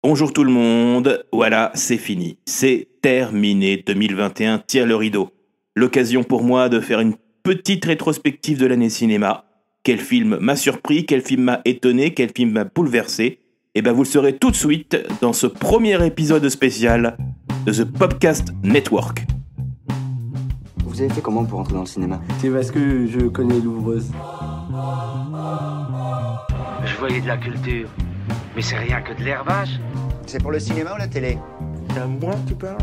Bonjour tout le monde, voilà, c'est fini, c'est terminé, 2021 tire le rideau. L'occasion pour moi de faire une petite rétrospective de l'année cinéma. Quel film m'a surpris, quel film m'a étonné, quel film m'a bouleversé. Et ben vous le saurez tout de suite dans ce premier épisode spécial de The Podcast Network. Vous avez fait comment pour entrer dans le cinéma? C'est parce que je connais l'ouvreuse. Je voyais de la culture, mais c'est rien que de l'herbage. C'est pour le cinéma ou la télé? C'est à moi que tu parles?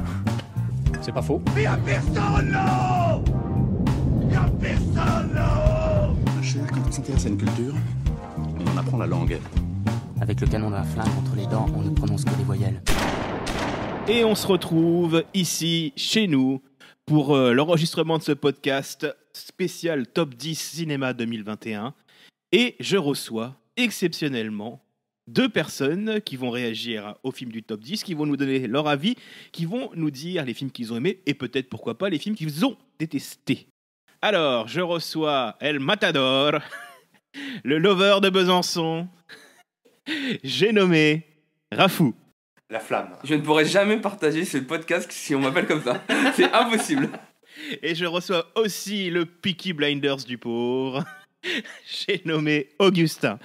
C'est pas faux. Y'a personne là-haut! Y'a personne là-haut! Cher, quand on s'intéresse à une culture, on en apprend la langue. Avec le canon d'un flingue entre les dents, on ne prononce que les voyelles. Et on se retrouve ici, chez nous, pour l'enregistrement de ce podcast spécial Top 10 Cinéma 2021. Et je reçois exceptionnellement 2 personnes qui vont réagir au film du Top 10, qui vont nous donner leur avis, qui vont nous dire les films qu'ils ont aimés et peut-être, pourquoi pas, les films qu'ils ont détestés. Alors, je reçois El Matador, le lover de Besançon. J'ai nommé Rafou. La flamme. Je ne pourrai jamais partager ce podcast si on m'appelle comme ça. C'est impossible. Et je reçois aussi le Peaky Blinders du pauvre. J'ai nommé Augustin.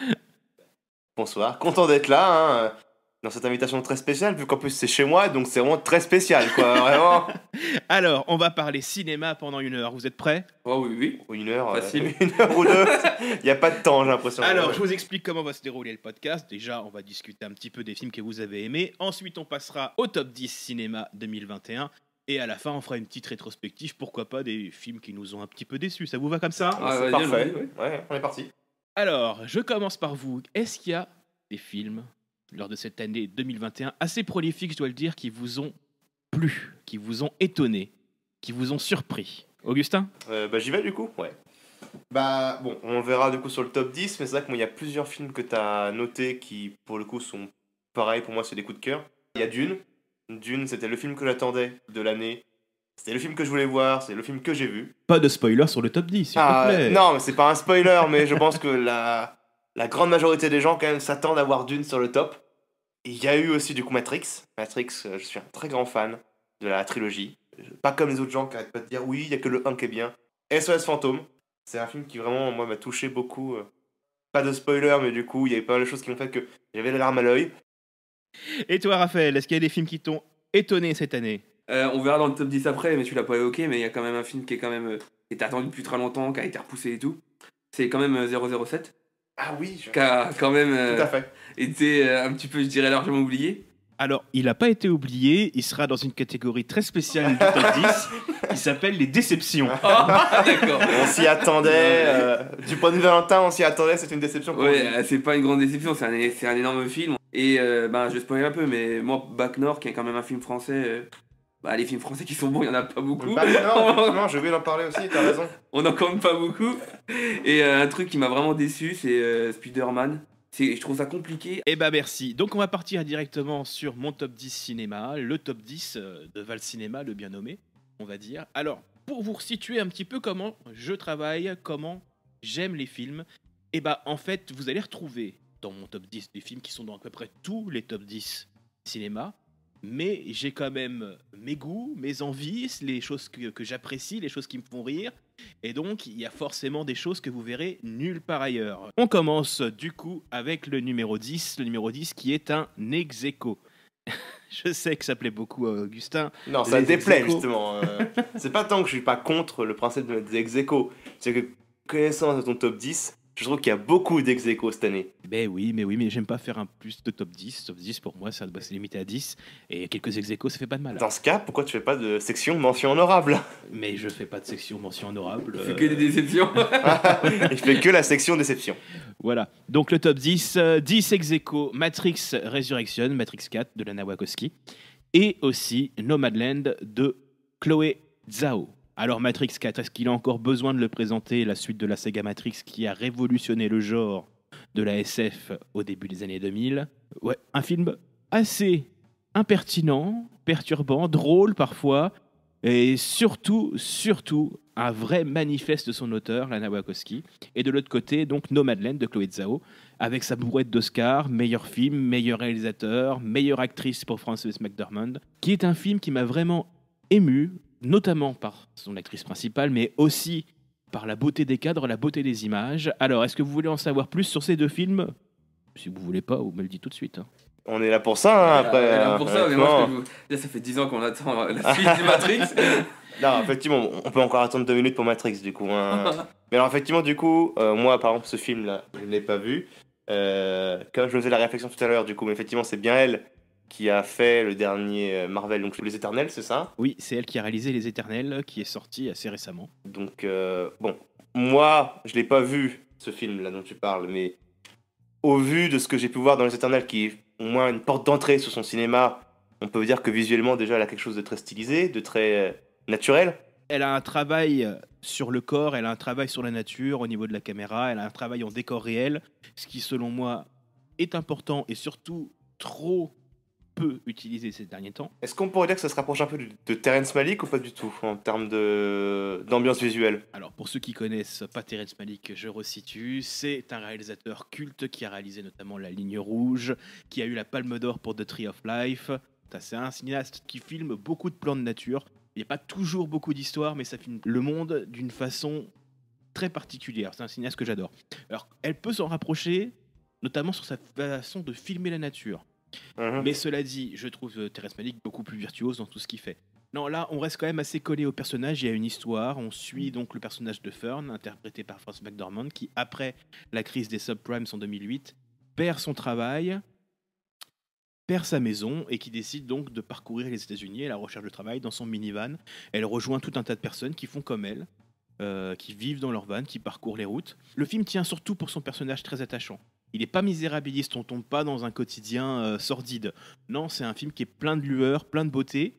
Bonsoir, content d'être là, dans cette invitation très spéciale, vu qu'en plus c'est chez moi, donc c'est vraiment très spécial, quoi, vraiment. Alors, on va parler cinéma pendant 1 heure. Vous êtes prêts ? Oh oui. Ou 1 heure, Facile. 1 heure ou 2, il n'y a pas de temps, j'ai l'impression. Alors, je vous explique comment va se dérouler le podcast. Déjà, on va discuter un petit peu des films que vous avez aimés. Ensuite, on passera au top 10 cinéma 2021. Et à la fin, on fera une petite rétrospective, pourquoi pas, des films qui nous ont un petit peu déçus. Ça vous va comme ça ? C'est parfait, ouais, on est parti. Alors, je commence par vous. Est-ce qu'il y a des films, lors de cette année 2021, assez prolifiques, je dois le dire, qui vous ont plu, qui vous ont étonné, qui vous ont surpris ? Augustin ? J'y vais du coup, ouais. Bon, on verra du coup sur le top 10, mais c'est vrai que moi, il y a plusieurs films que tu as notés qui, pour le coup, sont pareils, pour moi, c'est des coups de cœur. Il y a Dune. Dune, c'était le film que j'attendais de l'année. C'était le film que je voulais voir, c'est le film que j'ai vu. Pas de spoiler sur le top 10, s'il te plaît. Non, mais c'est pas un spoiler, mais je pense que la grande majorité des gens, quand même, s'attendent à voir Dune sur le top. Il y a eu aussi, du coup, Matrix. Matrix, je suis un très grand fan de la trilogie. Pas comme les autres gens qui arrêtent pas de dire oui, il y a que le 1 qui est bien. SOS Fantôme, c'est un film qui vraiment, moi, m'a touché beaucoup. Pas de spoiler, mais du coup, il y avait pas mal de choses qui m'ont fait que j'avais les larmes à l'œil. Et toi, Raphaël, est-ce qu'il y a des films qui t'ont étonné cette année ? On verra dans le top 10 après, mais tu l'as pas évoqué, mais il y a quand même un film qui est quand même qui était attendu depuis très longtemps, qui a été repoussé et tout. C'est quand même 007. Ah oui, Qui a quand même tout à fait. été un petit peu, je dirais, largement oublié. Alors, il n'a pas été oublié, il sera dans une catégorie très spéciale du top 10, qui s'appelle les déceptions. D'accord. On s'y attendait, du point de vue Valentin, on s'y attendait, c'est une déception pour lui. C'est pas une grande déception, c'est un énorme film. Et je spoil un peu, mais moi, Bac Nord, qui est quand même un film français, les films français qui sont bons, il n'y en a pas beaucoup. Non, je vais en parler aussi, t'as raison. On n'en compte pas beaucoup. Et un truc qui m'a vraiment déçu, c'est Spider-Man. Je trouve ça compliqué. Eh ben merci. Donc on va partir directement sur mon top 10 cinéma, le top 10 de Val Cinéma, le bien nommé, on va dire. Alors, pour vous situer un petit peu comment je travaille, comment j'aime les films, en fait, vous allez retrouver dans mon top 10 des films qui sont dans à peu près tous les top 10 cinéma, mais j'ai quand même mes goûts, mes envies, les choses que j'apprécie, les choses qui me font rire. Et donc, il y a forcément des choses que vous verrez nulle part ailleurs. On commence du coup avec le numéro 10 qui est un ex-aequo. Je sais que ça plaît beaucoup à Augustin. Non, ça déplaît justement. C'est pas tant que je suis pas contre le principe de mettre des ex-aequo, c'est que connaissant ton top 10, je trouve qu'il y a beaucoup d'ex-aequo cette année. Mais oui, mais j'aime pas faire un plus de top 10. Top 10 pour moi, ça doit se limiter à 10. Et quelques ex-aequo, ça fait pas de mal. Dans ce cas, pourquoi tu fais pas de section mention honorable? Mais je fais pas de section mention honorable. Il fait que des déceptions. Il fait que la section déception. Voilà. Donc le top 10, 10 ex-aequo, Matrix Resurrection, Matrix 4 de Lana Wachowski. Et aussi Nomadland de Chloé Zhao. Alors Matrix 4, est-ce qu'il a encore besoin de le présenter, la suite de la saga Matrix qui a révolutionné le genre de la SF au début des années 2000 ? Ouais, un film assez impertinent, perturbant, drôle parfois, et surtout un vrai manifeste de son auteur, Lana Wachowski. Et de l'autre côté, donc Nomadland de Chloé Zhao, avec sa bourrette d'Oscar, meilleur film, meilleur réalisateur, meilleure actrice pour Frances McDormand, qui est un film qui m'a vraiment ému, notamment par son actrice principale, mais aussi par la beauté des cadres, la beauté des images. Alors, est-ce que vous voulez en savoir plus sur ces deux films ? Si vous voulez pas, vous me le dites tout de suite. On est là pour ça, hein, après. On est là pour ça, mais honnêtement. moi, là, ça fait 10 ans qu'on attend la suite du Matrix. Non, effectivement, on peut encore attendre 2 minutes pour Matrix, du coup. Hein. Mais alors, effectivement, du coup, moi, par exemple, ce film-là, je ne l'ai pas vu. Comme je me faisais la réflexion tout à l'heure, du coup, mais effectivement, c'est bien elle qui a fait le dernier Marvel, donc Les Éternels, c'est ça ? Oui, c'est elle qui a réalisé Les Éternels, qui est sorti assez récemment. Donc, bon, moi, je l'ai pas vu, ce film-là dont tu parles, mais au vu de ce que j'ai pu voir dans Les Éternels, qui est au moins une porte d'entrée sur son cinéma, on peut dire que visuellement, déjà, elle a quelque chose de très stylisé, de très naturel. Elle a un travail sur le corps, elle a un travail sur la nature au niveau de la caméra, elle a un travail en décor réel, ce qui, selon moi, est important et surtout trop peu utilisé ces derniers temps. Est-ce qu'on pourrait dire que ça se rapproche un peu de Terrence Malick ou pas du tout, en termes d'ambiance visuelle ? Alors, pour ceux qui connaissent pas Terrence Malick, je resitue, c'est un réalisateur culte qui a réalisé notamment La Ligne Rouge, qui a eu la Palme d'Or pour The Tree of Life. C'est un cinéaste qui filme beaucoup de plans de nature. Il n'y a pas toujours beaucoup d'histoires, mais ça filme le monde d'une façon très particulière. C'est un cinéaste que j'adore. Alors, elle peut s'en rapprocher, notamment sur sa façon de filmer la nature. Mais cela dit, je trouve Terrence Malick beaucoup plus virtuose dans tout ce qu'il fait. Non, là, on reste quand même assez collé au personnage. Il y a une histoire. On suit donc le personnage de Fern, interprété par Frances McDormand, qui, après la crise des subprimes en 2008, perd son travail, perd sa maison et qui décide donc de parcourir les États-Unis à la recherche de travail dans son minivan. Elle rejoint tout un tas de personnes qui font comme elle, qui vivent dans leur van, qui parcourent les routes. Le film tient surtout pour son personnage très attachant. Il n'est pas misérabiliste, on tombe pas dans un quotidien sordide. Non, c'est un film qui est plein de lueur, plein de beauté.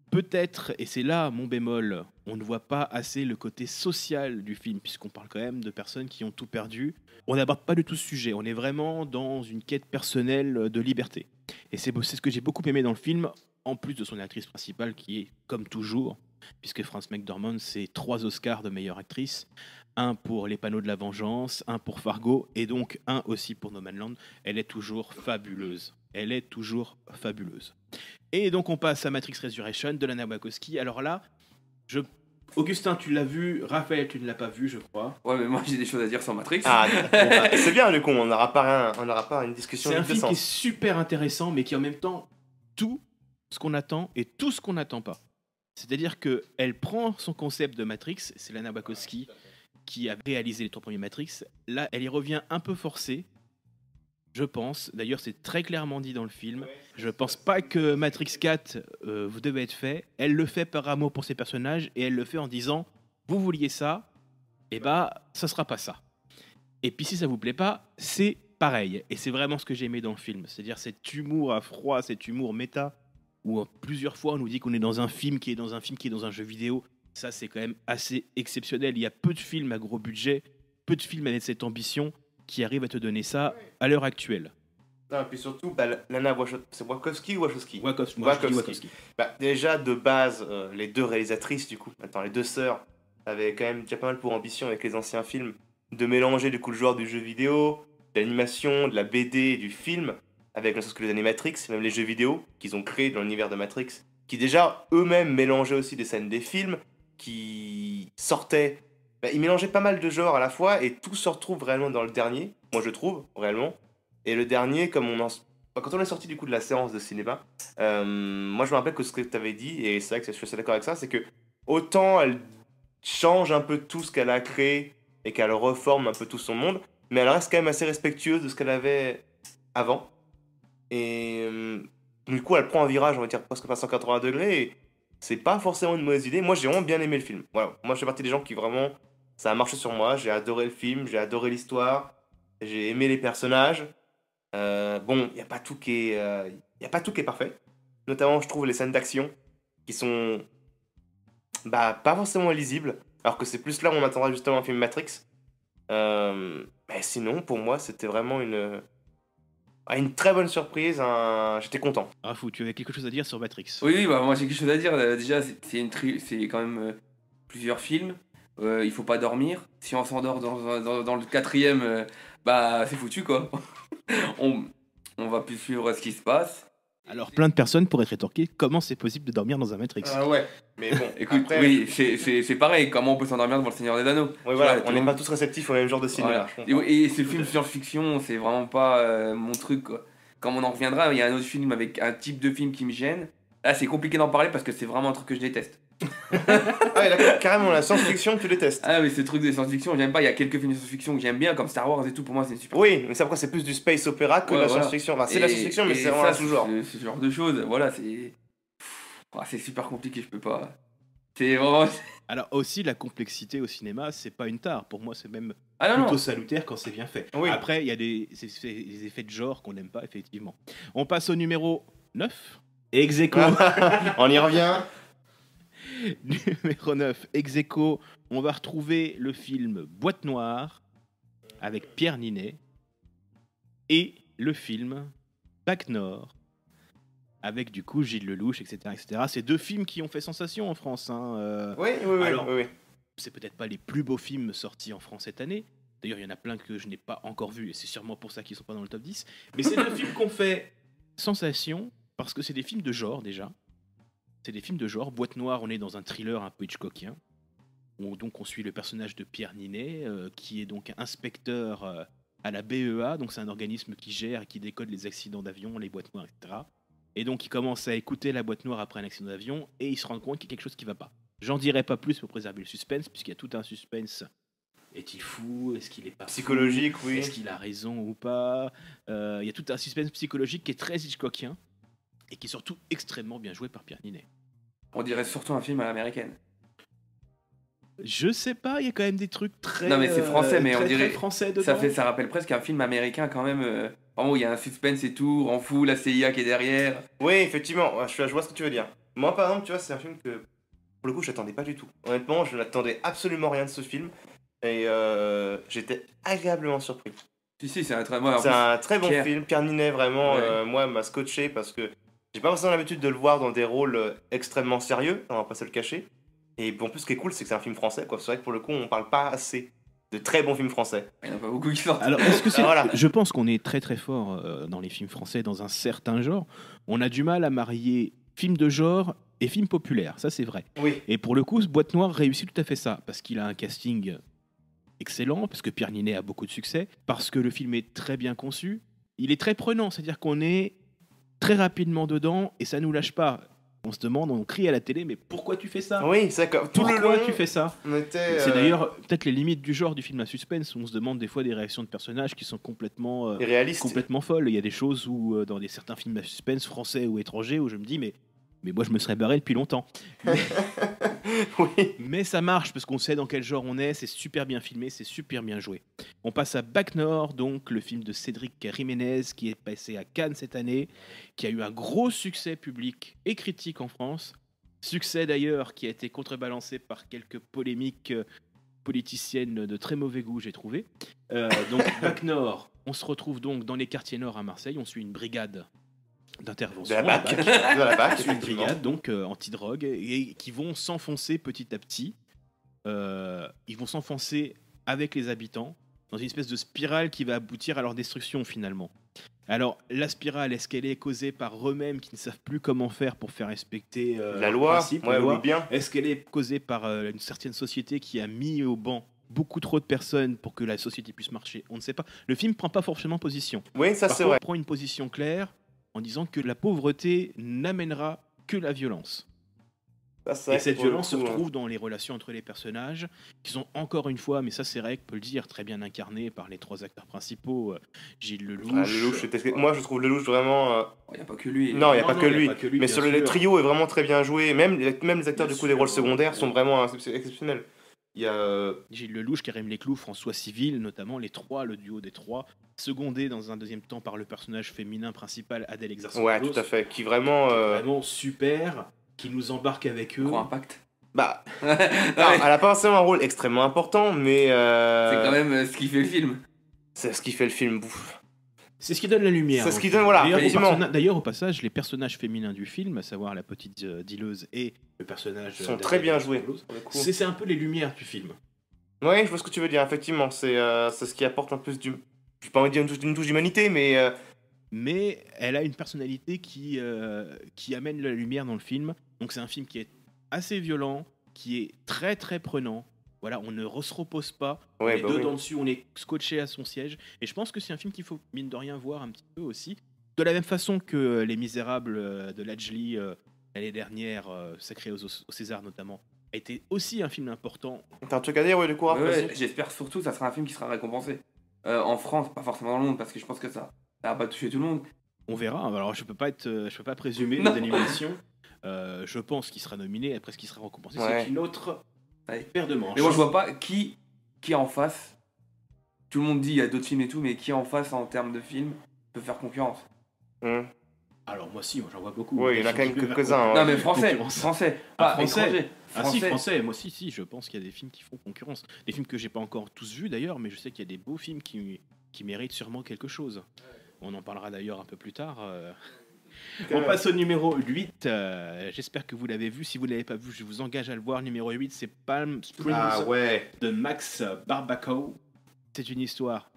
Peut-être, et c'est là mon bémol, on ne voit pas assez le côté social du film, puisqu'on parle quand même de personnes qui ont tout perdu. On n'aborde pas du tout ce sujet, on est vraiment dans une quête personnelle de liberté. Et c'est ce que j'ai beaucoup aimé dans le film, en plus de son actrice principale, qui est, comme toujours, puisque Frances McDormand, c'est 3 Oscars de meilleure actrice, un pour Les Panneaux de la Vengeance, un pour Fargo, et donc un aussi pour Nomadland. Elle est toujours fabuleuse. Elle est toujours fabuleuse. Et donc on passe à Matrix Resurrection de Lana Wachowski. Alors là, Augustin, tu l'as vu. Raphaël, tu ne l'as pas vu, je crois. Ouais, mais moi j'ai des choses à dire sur Matrix. Ah, bon, c'est bien, du coup, on n'aura pas une discussion. C'est un de film sens. qui est super intéressant, mais qui en même temps tout ce qu'on attend et tout ce qu'on n'attend pas. C'est-à-dire qu'elle prend son concept de Matrix, c'est Lana Wachowski qui a réalisé les 3 premiers Matrix. Là, elle y revient un peu forcée, je pense. D'ailleurs, c'est très clairement dit dans le film. Je pense pas que Matrix 4 vous devez être fait. Elle le fait par amour pour ses personnages et elle le fait en disant vous vouliez ça, et bah ça sera pas ça. Et puis si ça vous plaît pas, c'est pareil. Et c'est vraiment ce que j'ai aimé dans le film. C'est-à-dire cet humour à froid, cet humour méta, où plusieurs fois on nous dit qu'on est dans un film qui est dans un film qui est dans un jeu vidéo. Ça, c'est quand même assez exceptionnel. Il y a peu de films à gros budget, peu de films avec cette ambition qui arrivent à te donner ça à l'heure actuelle. Non, et puis surtout, Lana Wachowski, c'est Wachowski ou Wachowski ? Wachowski. Déjà, de base, les 2 réalisatrices, du coup, les 2 sœurs, avaient quand même déjà pas mal pour ambition avec les anciens films de mélanger du coup le genre du jeu vidéo, de l'animation, de la BD, du film, avec ne serait-ce que les animatrix, même les jeux vidéo qu'ils ont créés dans l'univers de Matrix, qui déjà eux-mêmes mélangeaient aussi des scènes des films, qui sortaient. Ils mélangeaient pas mal de genres à la fois et tout se retrouve réellement dans le dernier, moi je trouve, réellement. Et le dernier, quand on est sorti du coup de la séance de cinéma, moi je me rappelle que ce que tu avais dit, et c'est vrai que je suis assez d'accord avec ça, c'est que autant elle change un peu tout ce qu'elle a créé et qu'elle reforme un peu tout son monde, mais elle reste quand même assez respectueuse de ce qu'elle avait avant. Et du coup, elle prend un virage, on va dire presque à 180 degrés, et c'est pas forcément une mauvaise idée. Moi, j'ai vraiment bien aimé le film. Voilà. Moi, je fais partie des gens qui vraiment, ça a marché sur moi. J'ai adoré le film, j'ai adoré l'histoire, j'ai aimé les personnages. Bon, il y a pas tout qui est parfait. Notamment, je trouve les scènes d'action qui sont pas forcément lisibles, alors que c'est plus là où on attendra justement un film Matrix. Mais sinon, pour moi, c'était vraiment une très bonne surprise. J'étais content. Fou, tu avais quelque chose à dire sur Matrix? Oui, bah moi j'ai quelque chose à dire. Déjà, c'est quand même plusieurs films. Il faut pas dormir. Si on s'endort dans le 4e, bah c'est foutu quoi. on va plus suivre ce qui se passe. Alors, plein de personnes pourraient te rétorquer comment c'est possible de dormir dans un Matrix. Ouais, mais bon. Écoute, après, oui, c'est pareil. Comment on peut s'endormir devant le Seigneur des Anneaux? Ouais, voilà, Tu on n'est vois, pas tous réceptifs au même genre de cinéma. voilà. Et ce film science-fiction, c'est vraiment pas mon truc quoi. Comme on en reviendra, il y a un autre film avec un type de film qui me gêne. Là, c'est compliqué d'en parler parce que c'est vraiment un truc que je déteste. Ouais, d'accord, carrément, la science-fiction, tu détestes. Ah, mais ce truc de science-fiction, j'aime pas. Il y a quelques films de science-fiction que j'aime bien, comme Star Wars et tout. Pour moi, c'est super. Oui, mais ça, après, c'est plus du space opéra que Ouais, la voilà. science-fiction. Enfin, c'est la science-fiction, mais et c'est vraiment un sous-genre. Ce genre de choses, voilà, c'est super compliqué, je peux pas. C'est vraiment. Alors, aussi, la complexité au cinéma, c'est pas une tare. Pour moi, c'est même Ah non, plutôt non. salutaire quand c'est bien fait. Oui. Après, il y a des effets de genre qu'on n'aime pas, effectivement. On passe au numéro 9. Ex aequo. On y revient. Numéro 9, ex aequo, on va retrouver le film Boîte Noire avec Pierre Ninet et le film Bac Nord avec du coup Gilles Lelouch, etc. etc. C'est 2 films qui ont fait sensation en France. Hein. Oui. Alors, oui. C'est peut-être pas les plus beaux films sortis en France cette année. D'ailleurs, il y en a plein que je n'ai pas encore vus et c'est sûrement pour ça qu'ils sont pas dans le top 10. Mais c'est 2 films qui ont fait sensation parce que c'est des films de genre déjà. C'est des films de genre. Boîte Noire, on est dans un thriller un peu Hitchcockien. Donc on suit le personnage de Pierre Ninet, qui est donc inspecteur à la BEA. Donc c'est un organisme qui gère et qui décode les accidents d'avion, les boîtes noires, etc. Et donc il commence à écouter la boîte noire après un accident d'avion et il se rend compte qu'il y a quelque chose qui ne va pas. J'en dirai pas plus pour préserver le suspense, puisqu'il y a tout un suspense. Est-il fou? Est-ce qu'il est pas Psychologique, fou? oui. Est-ce qu'il a raison ou pas? Il y a tout un suspense psychologique qui est très Hitchcockien et qui est surtout extrêmement bien joué par Pierre Ninet. On dirait surtout un film à l'américaine. Je sais pas, il y a quand même des trucs très. Non, mais c'est français, mais on très, dirait- très français dedans. Ça rappelle presque un film américain quand même. Vraiment, où il y a un suspense et tout, rend fou, la CIA qui est derrière. Oui, effectivement, ouais, je vois ce que tu veux dire. Moi, par exemple, tu vois, c'est un film que, pour le coup, je n'attendais pas du tout. Honnêtement, je n'attendais absolument rien de ce film. Et j'étais agréablement surpris. Si, c'est un très bon. C'est un très bon Pierre. film. Pierre Ninet, vraiment, Ouais. moi, m'a scotché parce que j'ai pas forcément l'habitude de le voir dans des rôles extrêmement sérieux, on va pas se le cacher. Et en plus, ce qui est cool, c'est que c'est un film français, quoi. C'est vrai que pour le coup, on parle pas assez de très bons films français. Il n'y en a pas beaucoup qui sortent. Alors, est-ce que c'est. Voilà. Je pense qu'on est très très fort dans les films français, dans un certain genre. On a du mal à marier film de genre et film populaire, ça c'est vrai. Oui. Et pour le coup, ce Boîte Noire réussit tout à fait ça, parce qu'il a un casting excellent, parce que Pierre Ninet a beaucoup de succès, parce que le film est très bien conçu. Il est très prenant, c'est-à-dire qu'on est très rapidement dedans et ça nous lâche pas. On se demande, on crie à la télé, mais pourquoi tu fais ça? Oui, c'est comme tout le Pourquoi long. tu fais ça? On était, C'est d'ailleurs peut-être les limites du genre du film à suspense, où on se demande des fois des réactions de personnages qui sont complètement réaliste. complètement folle. Il y a des choses où, dans certains films à suspense, français ou étrangers, où je me dis, mais moi, je me serais barré depuis longtemps. Oui. Mais ça marche, parce qu'on sait dans quel genre on est, c'est super bien filmé, c'est super bien joué. On passe à Bac Nord, donc le film de Cédric Jiménez, qui est passé à Cannes cette année, qui a eu un gros succès public et critique en France. Succès d'ailleurs qui a été contrebalancé par quelques polémiques politiciennes de très mauvais goût, j'ai trouvé. Donc Bac Nord, on se retrouve donc dans les quartiers nord à Marseille, on suit une brigade d'intervention. De la BAC. De la BAC, C'est une effectivement. brigade donc anti-drogue et qui vont s'enfoncer petit à petit. Ils vont s'enfoncer avec les habitants dans une espèce de spirale qui va aboutir à leur destruction finalement. Alors la spirale, est-ce qu'elle est causée par eux-mêmes qui ne savent plus comment faire pour faire respecter La leurs loi, principes, ouais, la loi? oui, bien. Est-ce qu'elle est causée par une certaine société qui a mis au banc beaucoup trop de personnes pour que la société puisse marcher? On ne sait pas. Le film prend pas forcément position. Oui, ça Par c'est contre, vrai. prend une position claire en disant que la pauvreté n'amènera que la violence. Ça, c'est Et vrai cette pour le violence se coup, retrouve dans les relations entre les personnages, qui sont encore une fois, mais ça c'est vrai que peut le dire, très bien incarnés par les 3 acteurs principaux, Gilles Lelouch. Lelouch, moi je trouve Lelouch vraiment. Il n'y a pas que lui. Non, il n'y a pas que il y a lui. pas que lui, Mais bien sur le sûr. trio est vraiment très bien joué. Même les acteurs Bien du coup des sûr. rôles secondaires sont vraiment exceptionnels. Il y a Gilles Lelouch, Karim Leclou, François Civil, notamment les 3, le duo des 3, secondé dans un deuxième temps par le personnage féminin principal, Adèle Exarchopoulos. ouais, tout à fait. Qui vraiment. Vraiment super, qui nous embarque avec eux. Gros impact. Bah, Non, non, mais elle a pas forcément un rôle extrêmement important, mais. c'est quand même ce qui fait le film. C'est ce qui fait le film. Bouffe. C'est ce qui donne la lumière. C'est ce qui donc. donne, voilà, D'ailleurs, effectivement. D'ailleurs, au passage, les personnages féminins du film, à savoir la petite dealeuse et le personnage... Ils sont très bien joués. Rose, pour le coup. c'est un peu les lumières du film. Ouais, je vois ce que tu veux dire, effectivement. C'est ce qui apporte un peu du. Je vais pas envie de dire une touche d'humanité, mais. Mais elle a une personnalité qui amène la lumière dans le film. Donc c'est un film qui est assez violent, qui est très très prenant. Voilà, on ne se repose pas. Ouais, on est bah dedans oui. dessus, on est scotché à son siège. Et je pense que c'est un film qu'il faut, mine de rien, voir un petit peu aussi. De la même façon que Les Misérables de Lajli, l'année dernière, sacré au César notamment, a été aussi un film important. T'as un truc à dire, ouais, du coup, Raph, Ouais, vas-y. j'espère surtout que ça sera un film qui sera récompensé. En France, pas forcément dans le monde, parce que je pense que ça va pas toucher tout le monde. On verra. Alors je peux pas présumer Non. les animations. Je pense qu'il sera nominé. Après ce qui sera récompensé, Ouais. c'est une autre Ouais. paire de manches. Mais moi, je vois pas qui en face. Tout le monde dit il y a d'autres films et tout, mais qui en face en termes de films peut faire concurrence. Hum. Alors moi j'en vois beaucoup. Ouais, il y en a quand même quelques-uns. Ouais. Non, mais français, Concurrence. pas Français. étranger. Ah si, français, moi si, je pense qu'il y a des films qui font concurrence. Des films que j'ai pas encore tous vus d'ailleurs, mais je sais qu'il y a des beaux films qui méritent sûrement quelque chose. On en parlera d'ailleurs un peu plus tard. On passe au numéro 8. J'espère que vous l'avez vu. Si vous ne l'avez pas vu, je vous engage à le voir. Numéro 8, c'est Palm Springs ouais. de Max Barbakow. C'est une histoire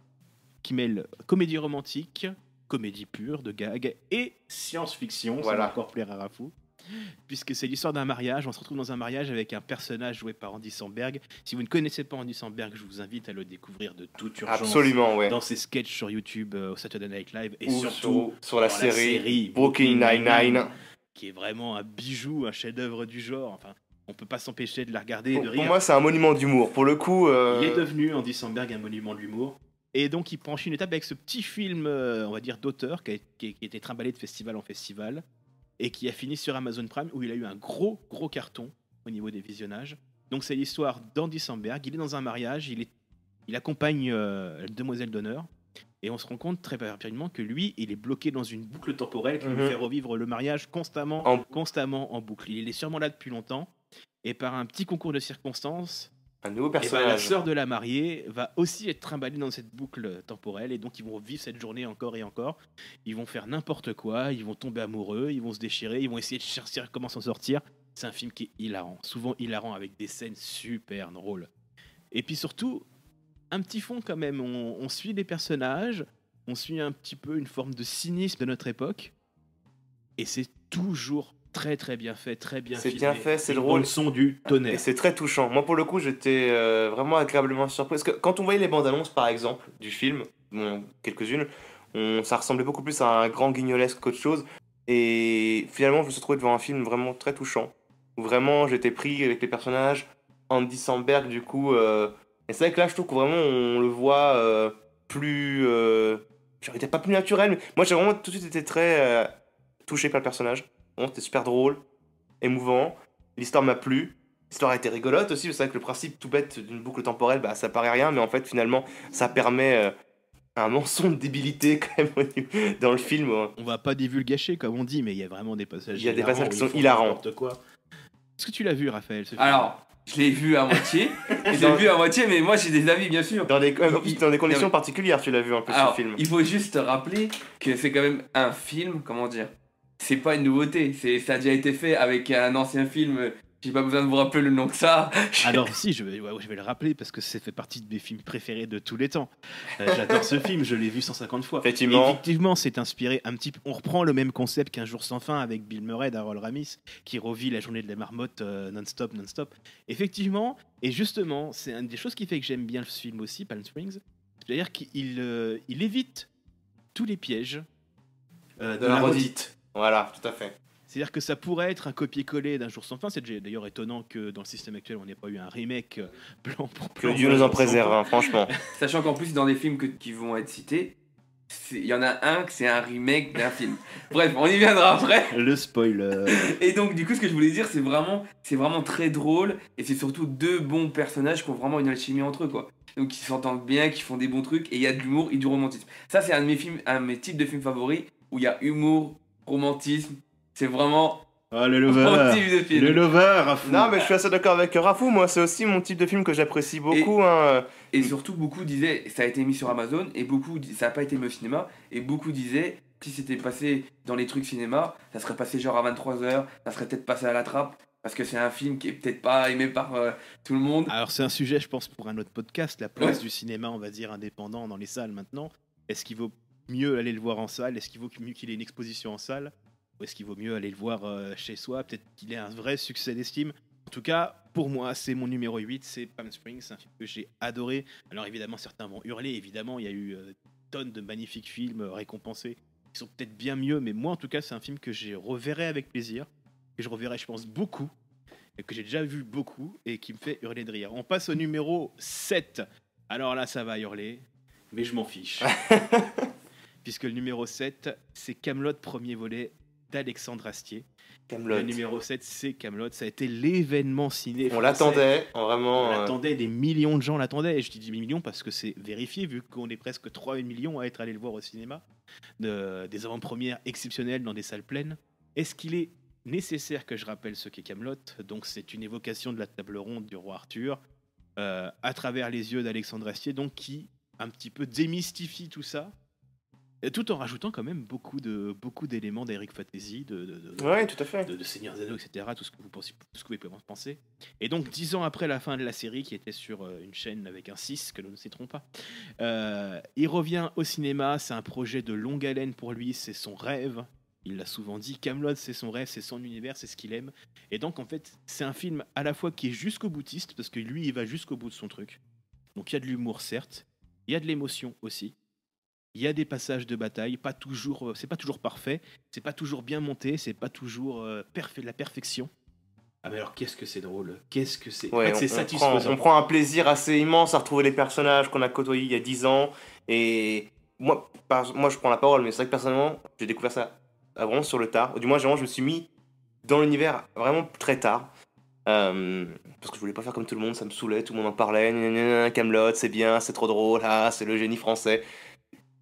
qui mêle comédie romantique, comédie pure de gag et science-fiction. Ça Voilà. va encore plaire à Rafou. Puisque c'est l'histoire d'un mariage. On se retrouve dans un mariage avec un personnage joué par Andy Samberg. Si vous ne connaissez pas Andy Samberg, je vous invite à le découvrir de toute urgence. Absolument, ouais. Dans ses sketchs sur YouTube, au Saturday Night Live et Ou surtout sur la dans série Brooklyn Nine-Nine. qui est vraiment un bijou, un chef-d'œuvre du genre. Enfin, on peut pas s'empêcher de la regarder et de Pour rire. moi, c'est un monument d'humour. Pour le coup. Il est devenu, Andy Samberg, un monument de l'humour. Et donc, il franchit une étape avec ce petit film, on va dire, d'auteur, qui a été trimballé de festival en festival, et qui a fini sur Amazon Prime, où il a eu un gros carton au niveau des visionnages. Donc, c'est l'histoire d'Andy Samberg. Il est dans un mariage, il accompagne la demoiselle d'honneur, et on se rend compte très rapidement que lui, il est bloqué dans une boucle temporelle qui lui fait revivre le mariage constamment en boucle. Il est sûrement là depuis longtemps, et par un petit concours de circonstances, Un nouveau et ben, la personnage. sœur de la mariée va aussi être trimballée dans cette boucle temporelle et donc ils vont vivre cette journée encore et encore. Ils vont faire n'importe quoi, ils vont tomber amoureux, ils vont se déchirer, ils vont essayer de chercher comment s'en sortir. C'est un film qui est hilarant, souvent hilarant avec des scènes super drôles. Et puis surtout, un petit fond quand même, on suit les personnages, on suit un petit peu une forme de cynisme de notre époque et c'est toujours très très bien fait, très bien C'est filmé. bien fait, c'est Une drôle. bande son du Et tonnerre. c'est très touchant. Moi, pour le coup, j'étais vraiment agréablement surpris. Parce que quand on voyait les bandes annonces, par exemple, du film, bon, quelques-unes, ça ressemblait beaucoup plus à un grand guignolesque qu'autre chose. Et finalement, je me suis retrouvé devant un film vraiment très touchant. Où vraiment, j'étais pris avec les personnages. Andy Samberg, du coup. Et c'est vrai que là, je trouve que vraiment, on le voit plus. Genre, il était pas plus naturel. Mais moi, j'ai vraiment tout de suite été très touché par le personnage. Vraiment, c'était super drôle, émouvant. L'histoire m'a plu. L'histoire a été rigolote aussi. C'est vrai que le principe tout bête d'une boucle temporelle, bah, ça paraît rien, mais en fait, finalement, ça permet un mensonge de débilité quand même dans le film. On va pas divulgacher comme on dit, mais il y a vraiment des passages. Il y a des hilarants passages qui où sont ils font hilarants. n'importe quoi. Est-ce que tu l'as vu, Raphaël, ce film Alors, je l'ai vu à moitié. Mais moi j'ai des avis, bien sûr. Dans des conditions particulières, tu l'as vu un peu Alors, ce film. il faut juste rappeler que c'est quand même un film, comment dire, c'est pas une nouveauté, ça a déjà été fait avec un ancien film, j'ai pas besoin de vous rappeler le nom de ça. Alors si, je vais le rappeler parce que ça fait partie de mes films préférés de tous les temps. J'adore ce film, je l'ai vu 150 fois. Effectivement. Et effectivement, c'est inspiré un petit peu. On reprend le même concept qu'Un jour sans fin avec Bill Murray d'Harold Ramis qui revit la journée de la marmotte non-stop. Effectivement, et justement, c'est une des choses qui fait que j'aime bien ce film aussi, Palm Springs. C'est-à-dire qu'il évite tous les pièges De la redite. Voilà, tout à fait. C'est-à-dire que ça pourrait être un copier-coller d'Un jour sans fin. C'est d'ailleurs étonnant que dans le système actuel, on n'ait pas eu un remake plan pour Que plan. Dieu nous en préserve, hein, franchement. Sachant qu'en plus, dans les films qui vont être cités, il y en a un que c'est un remake d'un film. Bref, on y viendra après. Le spoiler. Et donc, du coup, ce que je voulais dire, c'est vraiment très drôle. Et c'est surtout deux bons personnages qui ont vraiment une alchimie entre eux, quoi. Donc, qui s'entendent bien, qui font des bons trucs. Et il y a de l'humour et du romantisme. Ça, c'est un de mes types de films favoris où il y a humour, romantisme. C'est vraiment Oh, le Mon lover. type de film. Le lover, Rafou. Non, mais je suis assez d'accord avec Rafou. Moi, c'est aussi mon type de film que j'apprécie beaucoup. Hein. Et surtout, beaucoup disaient, ça a été mis sur Amazon, et ça n'a pas été mis au cinéma, et beaucoup disaient, si c'était passé dans les trucs cinéma, ça serait passé genre à 23h, ça serait peut-être passé à la trappe, parce que c'est un film qui est peut-être pas aimé par tout le monde. Alors c'est un sujet, je pense, pour un autre podcast, la place du cinéma, on va dire, indépendant dans les salles maintenant. Est-ce qu'il vaut mieux aller le voir en salle? Est-ce qu'il vaut mieux qu'il ait une exposition en salle? Ou est-ce qu'il vaut mieux aller le voir chez soi? Peut-être qu'il ait un vrai succès d'estime. En tout cas, pour moi, c'est mon numéro 8, c'est Palm Springs, c'est un film que j'ai adoré. Alors évidemment, certains vont hurler, évidemment, il y a eu tonnes de magnifiques films récompensés qui sont peut-être bien mieux, mais moi, en tout cas, c'est un film que j'ai reverrai avec plaisir, que je reverrai, je pense, beaucoup, et que j'ai déjà vu beaucoup, et qui me fait hurler de rire. On passe au numéro 7. Alors là, ça va hurler, mais je m'en fiche. Puisque le numéro 7, c'est Kaamelott, premier volet d'Alexandre Astier. Kaamelott. Le numéro 7, c'est Kaamelott. Ça a été l'événement ciné français. On l'attendait, vraiment. On l'attendait, des millions de gens l'attendaient. Et je dis 10 millions parce que c'est vérifié, vu qu'on est presque 3 millions à être allés le voir au cinéma. Des avant-premières exceptionnelles dans des salles pleines. Est-ce qu'il est nécessaire que je rappelle ce qu'est Kaamelott? Donc c'est une évocation de la table ronde du roi Arthur à travers les yeux d'Alexandre Astier, donc qui un petit peu démystifie tout ça, tout en rajoutant quand même beaucoup d'éléments d'Eric Fantasy, Ouais, tout à fait. de Seigneur Zeno, etc. Tout ce que vous pouvez penser. Et donc 10 ans après la fin de la série, qui était sur une chaîne avec un 6, que nous ne citerons pas, il revient au cinéma. C'est un projet de longue haleine pour lui, c'est son rêve. Il l'a souvent dit, Kaamelott, c'est son rêve, c'est son univers, c'est ce qu'il aime. Et donc, en fait, c'est un film à la fois qui est jusqu'au boutiste, parce que lui, il va jusqu'au bout de son truc. Donc, il y a de l'humour, certes. Il y a de l'émotion aussi. Il y a des passages de bataille, c'est pas toujours parfait, c'est pas toujours bien monté, c'est pas toujours la perfection. Ah mais alors qu'est-ce que c'est drôle, qu'est-ce que c'est... Ouais, en fait, c'est satisfaisant. On prend un plaisir assez immense à retrouver les personnages qu'on a côtoyés il y a 10 ans. Et moi, je prends la parole, mais c'est vrai que personnellement, j'ai découvert ça vraiment sur le tard. Du moins, je me suis mis dans l'univers vraiment très tard. Parce que je voulais pas faire comme tout le monde, ça me saoulait, tout le monde en parlait. Kaamelott, c'est bien, c'est trop drôle, c'est le génie français.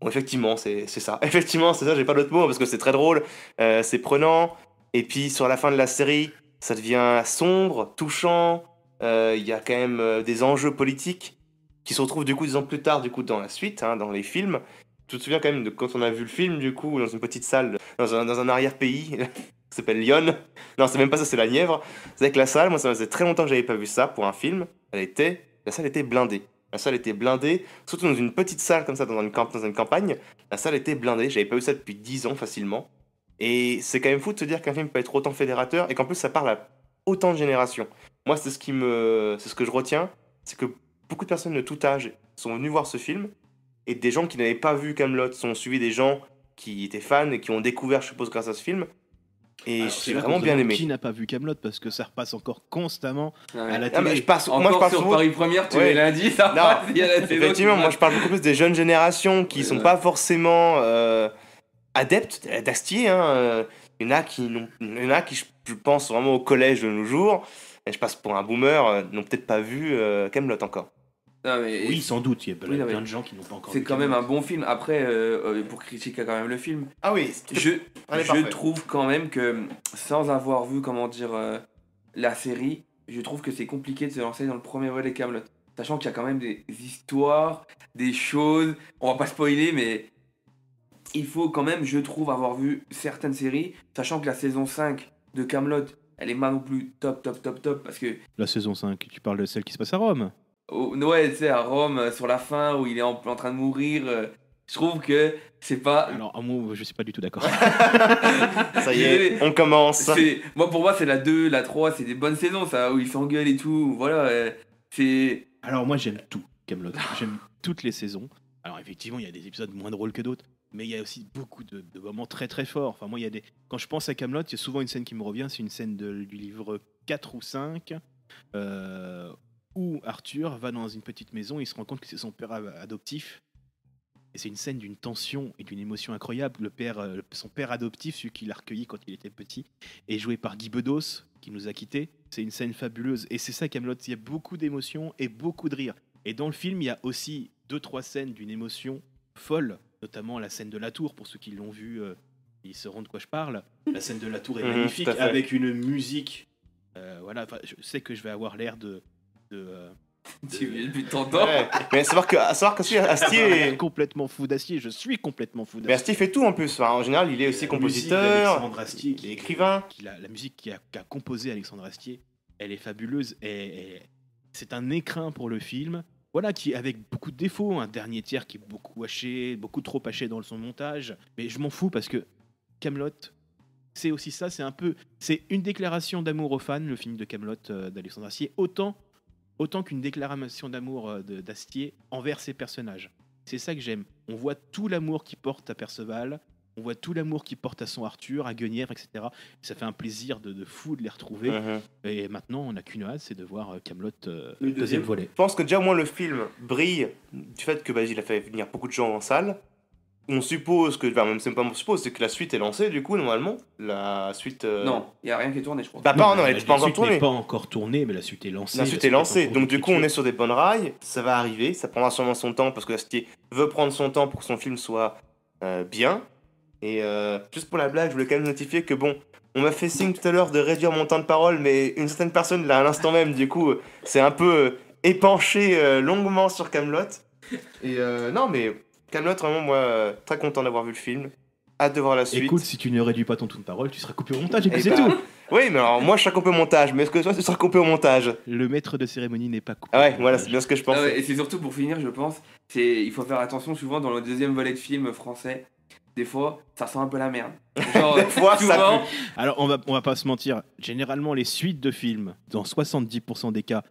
Bon, effectivement, c'est ça. Effectivement, c'est ça, j'ai pas d'autre mot, parce que c'est très drôle, c'est prenant. Et puis, sur la fin de la série, ça devient sombre, touchant. Il y a quand même des enjeux politiques qui se retrouvent du coup 10 ans plus tard, du coup, dans la suite, dans les films. Tu te souviens quand même de quand on a vu le film, du coup, dans une petite salle, dans un arrière-pays, qui s'appelle Lyon. Non, c'est même pas ça, c'est la Nièvre. C'est avec la salle, moi, ça faisait très longtemps que j'avais pas vu ça pour un film. La salle était blindée. La salle était blindée, surtout dans une petite salle comme ça, dans une campagne. La salle était blindée, j'avais pas vu ça depuis 10 ans facilement. Et c'est quand même fou de se dire qu'un film peut être autant fédérateur et qu'en plus ça parle à autant de générations. Moi, c'est ce que je retiens, c'est que beaucoup de personnes de tout âge sont venues voir ce film, et des gens qui n'avaient pas vu Kaamelott sont suivis des gens qui étaient fans et qui ont découvert, je suppose, grâce à ce film. Et j'ai vraiment bien aimé. Qui n'a pas vu Kaamelott, parce que ça repasse encore constamment à la Ah, télé. mais je parle Encore sur Paris Première, tu es lundi, ça passe, il y a la télé. Effectivement, moi je parle beaucoup plus des jeunes générations qui sont pas forcément adeptes d'Astier. Il y en a qui, je pense vraiment au collège de nos jours, et je passe pour un boomer, n'ont peut-être pas vu Kaamelott encore. Non, mais Oui, sans doute, il y a Oui, non, plein mais de gens qui n'ont pas encore c'est vu quand même un Kaamelott. bon film. Après, pour critiquer quand même le film, Ah oui, je trouve quand même que, sans avoir vu, comment dire, la série, je trouve que c'est compliqué de se lancer dans le premier volet Kaamelott. Sachant qu'il y a quand même des histoires, des choses, on va pas spoiler, mais il faut quand même, je trouve, avoir vu certaines séries, sachant que la saison 5 de Kaamelott, elle est pas non plus top, parce que... La saison 5, tu parles de celle qui se passe à Rome. Ouais, tu sais, à Rome, sur la fin, où il est en train de mourir, je trouve que c'est pas... Alors, moi, je suis pas du tout d'accord. Ça y est, on commence. Pour moi, c'est la 2, la 3, c'est des bonnes saisons, ça, où il s'engueule et tout, voilà, c'est... Alors, moi, j'aime tout, Kaamelott. J'aime toutes les saisons. Alors, effectivement, il y a des épisodes moins drôles que d'autres, mais il y a aussi beaucoup de moments très très forts. Enfin, moi, quand je pense à Kaamelott, il y a souvent une scène qui me revient, c'est une scène du livre 4 ou 5, où Arthur va dans une petite maison et il se rend compte que c'est son père adoptif. Et c'est une scène d'une tension et d'une émotion incroyable. Son père adoptif, celui qui l'a recueilli quand il était petit, est joué par Guy Bedos, qui nous a quittés. C'est une scène fabuleuse. Et c'est ça, Kaamelott. Il y a beaucoup d'émotions et beaucoup de rire. Et dans le film, il y a aussi 2-3 scènes d'une émotion folle, notamment la scène de la tour, pour ceux qui l'ont vu ils sauront de quoi je parle. La scène de la tour est Mhm, magnifique, tout à fait. avec une musique. Voilà, je sais que je vais avoir l'air de Tu viens depuis ton temps. Ouais. Mais savoir que Astier est... complètement fou d'Astier. Je suis complètement fou Mais d'Astier. Astier fait tout en plus. Enfin, en général, il est aussi compositeur, Alexandre Astier, il est écrivain. La musique qu'a composé Alexandre Astier, elle est fabuleuse. C'est un écrin pour le film. Voilà, qui avec beaucoup de défauts, un dernier tiers qui est beaucoup haché, beaucoup trop haché dans son montage. Mais je m'en fous parce que Kaamelott, c'est aussi ça. C'est une déclaration d'amour aux fans, le film de Kaamelott d'Alexandre Astier, autant qu'une déclaration d'amour d'Astier envers ses personnages. C'est ça que j'aime. On voit tout l'amour qu'il porte à Perceval, on voit tout l'amour qu'il porte à son Arthur, à Guenièvre, etc. Ça fait un plaisir de fou de les retrouver. Mhm. Et maintenant, on n'a qu'une hâte, c'est de voir Kaamelott Le deuxième volet. Je pense que déjà, au moins, le film brille du fait que il a fait venir beaucoup de gens en salle. On suppose que, enfin, même c'est pas on suppose, c'est que la suite est lancée, du coup, normalement. La suite. Non, il n'y a rien qui est tourné, je crois. Bah, non, elle n'est pas la encore suite n'est tournée. pas encore tournée, mais la suite est lancée. La suite est lancée, en cours donc du coup on d'écriture. est sur des bonnes rails, ça va arriver, ça prendra sûrement son temps parce que Astier veut prendre son temps pour que son film soit bien. Et juste pour la blague, je voulais quand même notifier que bon, on m'a fait signe tout à l'heure de réduire mon temps de parole, mais une certaine personne là à l'instant même, du coup, c'est un peu épanché longuement sur Kaamelott. Et non mais Kaamelott, vraiment moi, très content d'avoir vu le film, hâte de voir la suite. Écoute, si tu ne réduis pas ton ton de parole, tu seras coupé au montage et puis Eh c'est bah, tout. Oui, mais alors moi je serai coupé au montage, mais est-ce que toi tu seras coupé au montage? Le maître de cérémonie n'est pas coupé. Ah ouais, au voilà, montage. c'est bien ce que je pensais. Ah ouais, et c'est surtout pour finir, je pense, il faut faire attention souvent dans le deuxième volet de film français. Des fois, ça sent un peu la merde. Genre, Des fois, ça souvent, pue. Alors, on va pas se mentir. Généralement, les suites de films, dans 70% des cas,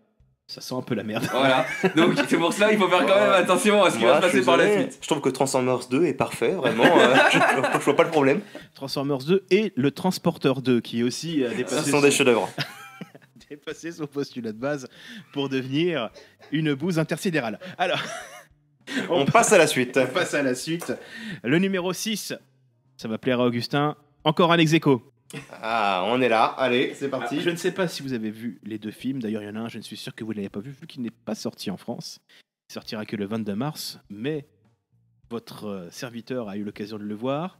ça sent un peu la merde. Voilà. Donc c'est pour cela il faut faire quand même attention à ce qui Moi, va se je suis passer par la désolé. suite. Je trouve que Transformers 2 est parfait, vraiment. Je vois pas le problème. Transformers 2 et le Transporteur 2, qui est aussi Ce dépassé, sont des chefs-d'œuvre. dépassé son postulat de base pour devenir une bouse intersidérale. Alors, On passe à la suite. on passe à la suite. Le numéro 6, ça va plaire à Augustin. Encore un ex-aequo. Ah, on est là. Allez, c'est Alors, parti. je ne sais pas si vous avez vu les deux films. D'ailleurs, il y en a un, je ne suis sûr que vous ne l'avez pas vu, vu qu'il n'est pas sorti en France. Il sortira que le 22 mars, mais votre serviteur a eu l'occasion de le voir.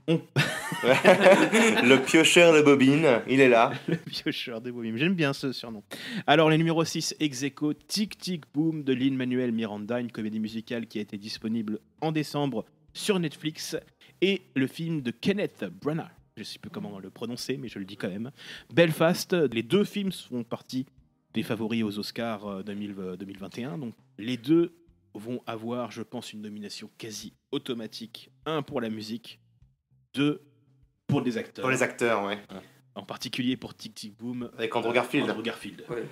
Le piocheur de bobine, il est là. Le piocheur des bobines. J'aime bien ce surnom. Alors, le numéro 6, ex aequo, Tic Tic Boom de Lin-Manuel Miranda, une comédie musicale qui a été disponible en décembre sur Netflix, et le film de Kenneth Branagh. Je ne sais plus comment le prononcer, mais je le dis quand même. Belfast, les deux films font partie des favoris aux Oscars 2021. Donc, les deux vont avoir, je pense, une nomination quasi automatique. Un pour la musique, deux pour les acteurs. Pour les acteurs, ouais. En particulier pour Tic Tic Boom. Avec Andrew Garfield. Andrew Garfield. Ouais.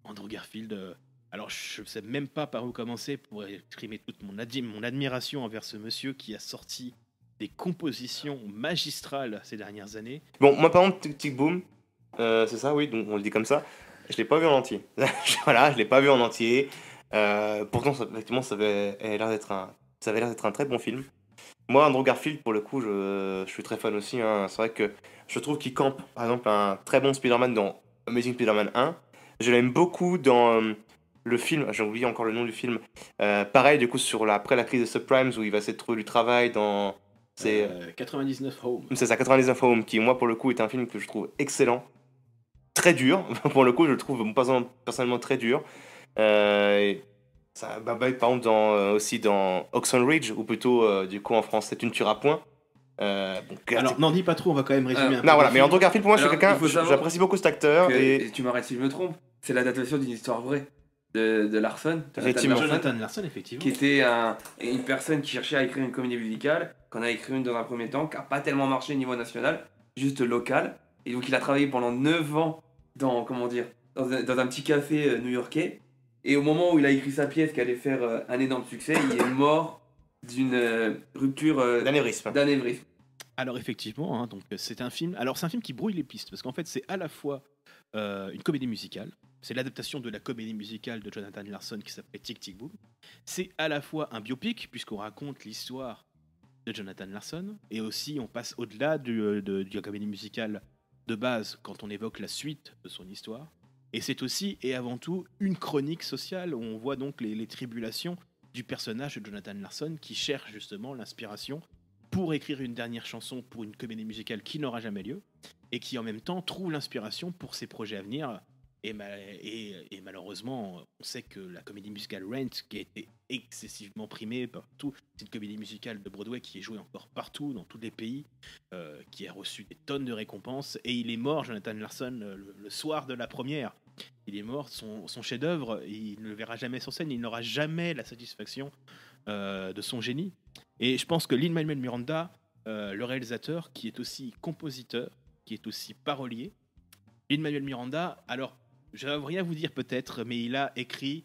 Andrew Garfield. Alors, je ne sais même pas par où commencer pour exprimer toute mon admiration envers ce monsieur qui a sorti des compositions magistrales ces dernières années. Bon, moi par contre, Tic Tic Boom, c'est ça, oui, donc on le dit comme ça. Je l'ai pas vu en entier. Voilà, je l'ai pas vu en entier. Pourtant, effectivement, ça avait l'air d'être un très bon film. Moi, Andrew Garfield, pour le coup, je suis très fan aussi. Hein. C'est vrai que je trouve qu'il campe, par exemple, un très bon Spider-Man dans Amazing Spider-Man 1. Je l'aime beaucoup dans le film, j'ai oublié encore le nom du film. Pareil, du coup, après la crise des subprimes, où il va essayer de trouver du travail dans... C'est 99 Home. C'est ça, 99 Home, qui, moi, pour le coup, est un film que je trouve excellent. Très dur. Pour le coup, je le trouve personnellement très dur. Et ça, par exemple, aussi dans Oxon Ridge, ou plutôt, du coup, en France, c'est Une tueur à point. Alors, n'en dis pas trop, on va quand même résumer un peu. Non, voilà, le mais film. Andrew Garfield, pour moi, c'est Alors, quelqu'un, il faut savoir j'apprécie beaucoup cet acteur. Et tu m'arrêtes si je me trompe, c'est l'adaptation d'une histoire vraie de Larson. Effectivement. Jonathan Larson, effectivement. Qui était une personne qui cherchait à écrire une comédie musicale, qu'on a écrit une dans un premier temps, qui n'a pas tellement marché au niveau national, juste local. Et donc il a travaillé pendant 9 ans dans un petit café new-yorkais. Et au moment où il a écrit sa pièce qui allait faire un énorme succès, il est mort d'une rupture D'anévrisme. Alors effectivement, hein, donc c'est un film. Alors c'est un film qui brouille les pistes parce qu'en fait c'est à la fois une comédie musicale, c'est l'adaptation de la comédie musicale de Jonathan Larson qui s'appelait Tic Tic Boom. C'est à la fois un biopic puisqu'on raconte l'histoire de Jonathan Larson et aussi on passe au-delà de la comédie musicale de base quand on évoque la suite de son histoire. Et c'est aussi et avant tout une chronique sociale où on voit donc les tribulations du personnage de Jonathan Larson qui cherche justement l'inspiration pour écrire une dernière chanson pour une comédie musicale qui n'aura jamais lieu, et qui en même temps trouve l'inspiration pour ses projets à venir. Et malheureusement, on sait que la comédie musicale Rent, qui a été excessivement primée partout, c'est une comédie musicale de Broadway qui est jouée encore partout, dans tous les pays, qui a reçu des tonnes de récompenses. Et il est mort, Jonathan Larson, le soir de la première. Il est mort, son chef-d'œuvre, il ne le verra jamais sur scène, il n'aura jamais la satisfaction de son génie. Et je pense que Lin-Manuel Miranda, le réalisateur, qui est aussi compositeur, qui est aussi parolier, Lin-Manuel Miranda, alors, je ne vais rien vous dire peut-être, mais il a écrit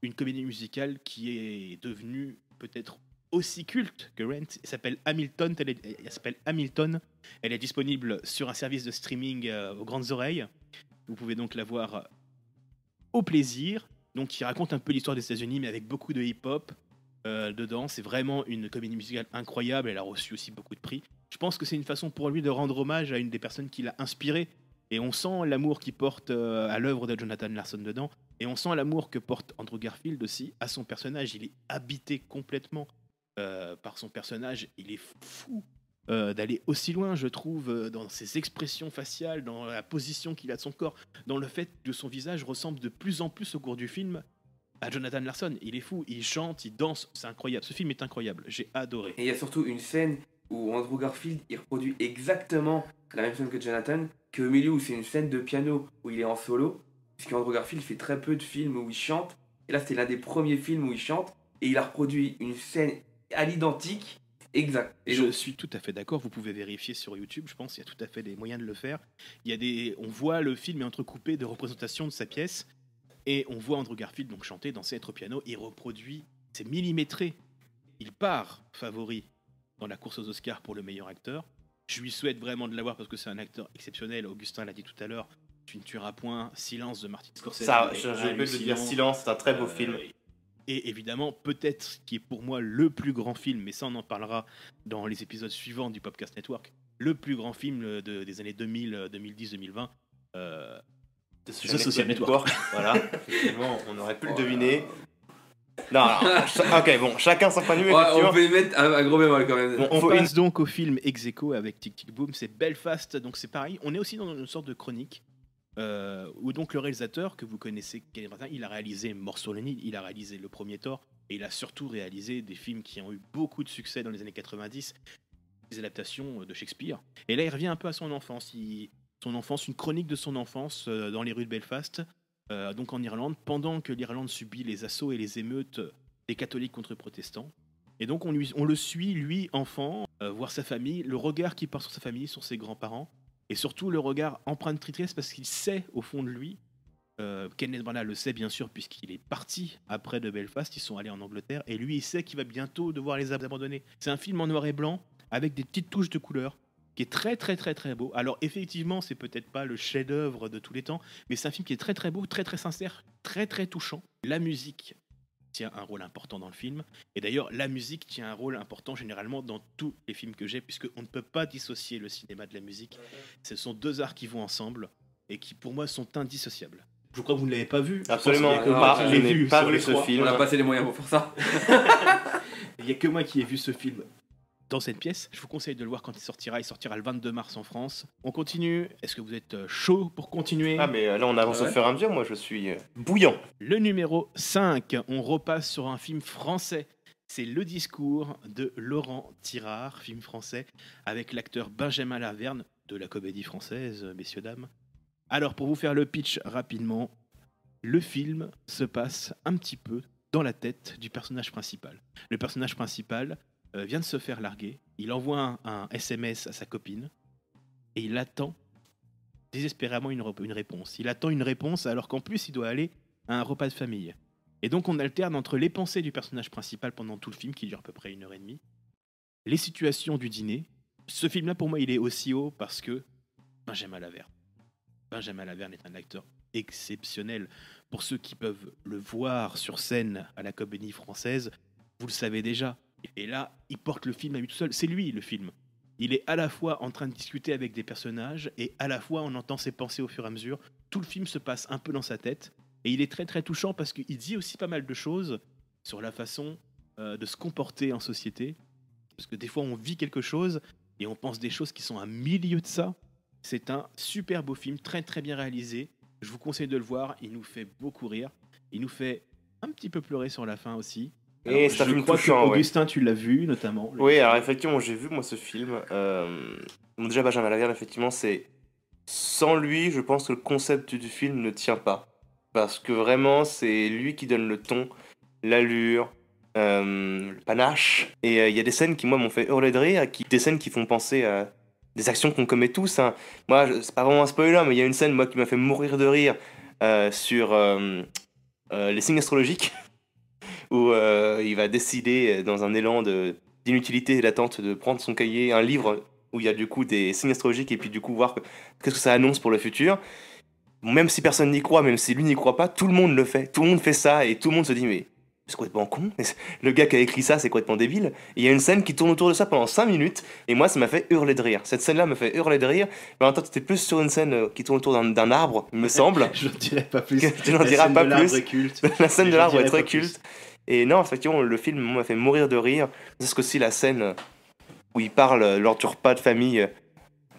une comédie musicale qui est devenue peut-être aussi culte que Rent. Elle s'appelle Hamilton. Elle est disponible sur un service de streaming aux grandes oreilles. Vous pouvez donc la voir au plaisir. Donc, il raconte un peu l'histoire des États-Unis, mais avec beaucoup de hip-hop dedans. C'est vraiment une comédie musicale incroyable. Elle a reçu aussi beaucoup de prix. Je pense que c'est une façon pour lui de rendre hommage à une des personnes qui l'a inspiré. Et on sent l'amour qu'il porte à l'œuvre de Jonathan Larson dedans. Et on sent l'amour que porte Andrew Garfield aussi à son personnage. Il est habité complètement par son personnage. Il est fou d'aller aussi loin, je trouve, dans ses expressions faciales, dans la position qu'il a de son corps, dans le fait que son visage ressemble de plus en plus au cours du film à Jonathan Larson. Il est fou, il chante, il danse. C'est incroyable. Ce film est incroyable. J'ai adoré. Et il y a surtout une scène où Andrew Garfield il reproduit exactement la même scène que Jonathan, qu'au milieu où c'est une scène de piano où il est en solo, puisque Andrew Garfield fait très peu de films où il chante, et là c'était l'un des premiers films où il chante, et il a reproduit une scène à l'identique, exact. Et je suis tout à fait d'accord, vous pouvez vérifier sur YouTube, je pense qu'il y a tout à fait des moyens de le faire. On voit le film est entrecoupé de représentations de sa pièce, et on voit Andrew Garfield donc chanter, danser, être au piano, il reproduit, c'est millimétré, il part favori dans la course aux Oscars pour le meilleur acteur. Je lui souhaite vraiment de l'avoir parce que c'est un acteur exceptionnel. Augustin l'a dit tout à l'heure, Tu ne tueras point, Silence de Martin Scorsese. Ça, je vais le dire, Silence, c'est un très beau film. Et évidemment, peut-être qui est pour moi le plus grand film, mais ça on en parlera dans les épisodes suivants du Podcast Network, le plus grand film des années 2000, 2010, 2020, The Social Network. Voilà, effectivement, on aurait pu le deviner. Non, ok, bon, chacun son point de vue. On peut y mettre un gros bémol quand même. Bon, on passe donc au film Ex Aequo avec Tic Tic Boom, c'est Belfast, donc c'est pareil. On est aussi dans une sorte de chronique où donc le réalisateur que vous connaissez, Kenneth Branagh, il a réalisé Mort sur le Nil, il a réalisé le premier Thor, et il a surtout réalisé des films qui ont eu beaucoup de succès dans les années 90, des adaptations de Shakespeare. Et là, il revient un peu à son enfance, une chronique de son enfance dans les rues de Belfast. Donc en Irlande, pendant que l'Irlande subit les assauts et les émeutes des catholiques contre les protestants. Et donc on le suit, lui, enfant, voir sa famille, le regard qu'il porte sur sa famille, sur ses grands-parents, et surtout le regard empreint de tristesse parce qu'il sait au fond de lui, Kenneth Branagh le sait bien sûr puisqu'il est parti après de Belfast, ils sont allés en Angleterre, et lui il sait qu'il va bientôt devoir les abandonner. C'est un film en noir et blanc avec des petites touches de couleur, qui est très très très très beau. Alors effectivement, c'est peut-être pas le chef-d'œuvre de tous les temps, mais c'est un film qui est très très beau, très très sincère, très très touchant. La musique tient un rôle important dans le film, et d'ailleurs la musique tient un rôle important généralement dans tous les films que j'ai, puisque on ne peut pas dissocier le cinéma de la musique. Ce sont deux arts qui vont ensemble et qui pour moi sont indissociables. Je crois que vous ne l'avez pas vu. Absolument, je n'ai pas vu ce film. On a passé les moyens pour faire ça. Il n'y a que moi qui ai vu ce film dans cette pièce. Je vous conseille de le voir quand il sortira. Il sortira le 22 mars en France. On continue. Est-ce que vous êtes chaud pour continuer? Ah, mais là, on avance au fur et à mesure. Moi, je suis bouillant. Le numéro 5. On repasse sur un film français. C'est Le Discours de Laurent Tirard, film français, avec l'acteur Benjamin Laverne de la comédie française, messieurs, dames. Alors, pour vous faire le pitch rapidement, le film se passe un petit peu dans la tête du personnage principal. Le personnage principal vient de se faire larguer, il envoie un SMS à sa copine et il attend désespérément une réponse. Il attend une réponse alors qu'en plus il doit aller à un repas de famille. Et donc on alterne entre les pensées du personnage principal pendant tout le film, qui dure à peu près 1h30, les situations du dîner. Ce film-là pour moi il est aussi haut parce que Benjamin Laverne est un acteur exceptionnel. Pour ceux qui peuvent le voir sur scène à la Comédie Française, vous le savez déjà. Et là, il porte le film à lui tout seul. C'est lui, le film. Il est à la fois en train de discuter avec des personnages et à la fois on entend ses pensées au fur et à mesure. Tout le film se passe un peu dans sa tête. Et il est très très touchant parce qu'il dit aussi pas mal de choses sur la façon de se comporter en société. Parce que des fois, on vit quelque chose et on pense des choses qui sont à milieu de ça. C'est un super beau film, très très bien réalisé. Je vous conseille de le voir. Il nous fait beaucoup rire. Il nous fait un petit peu pleurer sur la fin aussi. Alors, Et c'est un je film crois touchant, que Augustin, tu l'as vu notamment. Oui, alors effectivement, j'ai vu moi ce film. Bon, déjà, Benjamin Laverne, effectivement, c'est. Sans lui, je pense que le concept du film ne tient pas. Parce que vraiment, c'est lui qui donne le ton, l'allure, le panache. Et il y a des scènes qui, moi, m'ont fait hurler de rire, des scènes qui font penser à des actions qu'on commet tous. Hein. Moi, c'est pas vraiment un spoiler, mais il y a une scène, moi, qui m'a fait mourir de rire sur les signes astrologiques, où il va décider, dans un élan d'inutilité et d'attente, de prendre son cahier, un livre où il y a du coup des signes astrologiques, et puis du coup voir qu'est-ce que ça annonce pour le futur. Même si personne n'y croit, même si lui n'y croit pas, tout le monde le fait. Tout le monde fait ça, et tout le monde se dit, mais c'est complètement con. Le gars qui a écrit ça, c'est complètement débile. Et il y a une scène qui tourne autour de ça pendant 5 minutes, et moi, ça m'a fait hurler de rire. Cette scène-là me fait hurler de rire, mais en même temps, c'était plus sur une scène qui tourne autour d'un arbre, il me semble. Je n'en dirai pas plus. Tu n'en diras pas plus. Est culte. La scène de l'arbre est très plus. culte. Et non, effectivement, le film m'a fait mourir de rire. C'est aussi la scène où il parle lors du repas de famille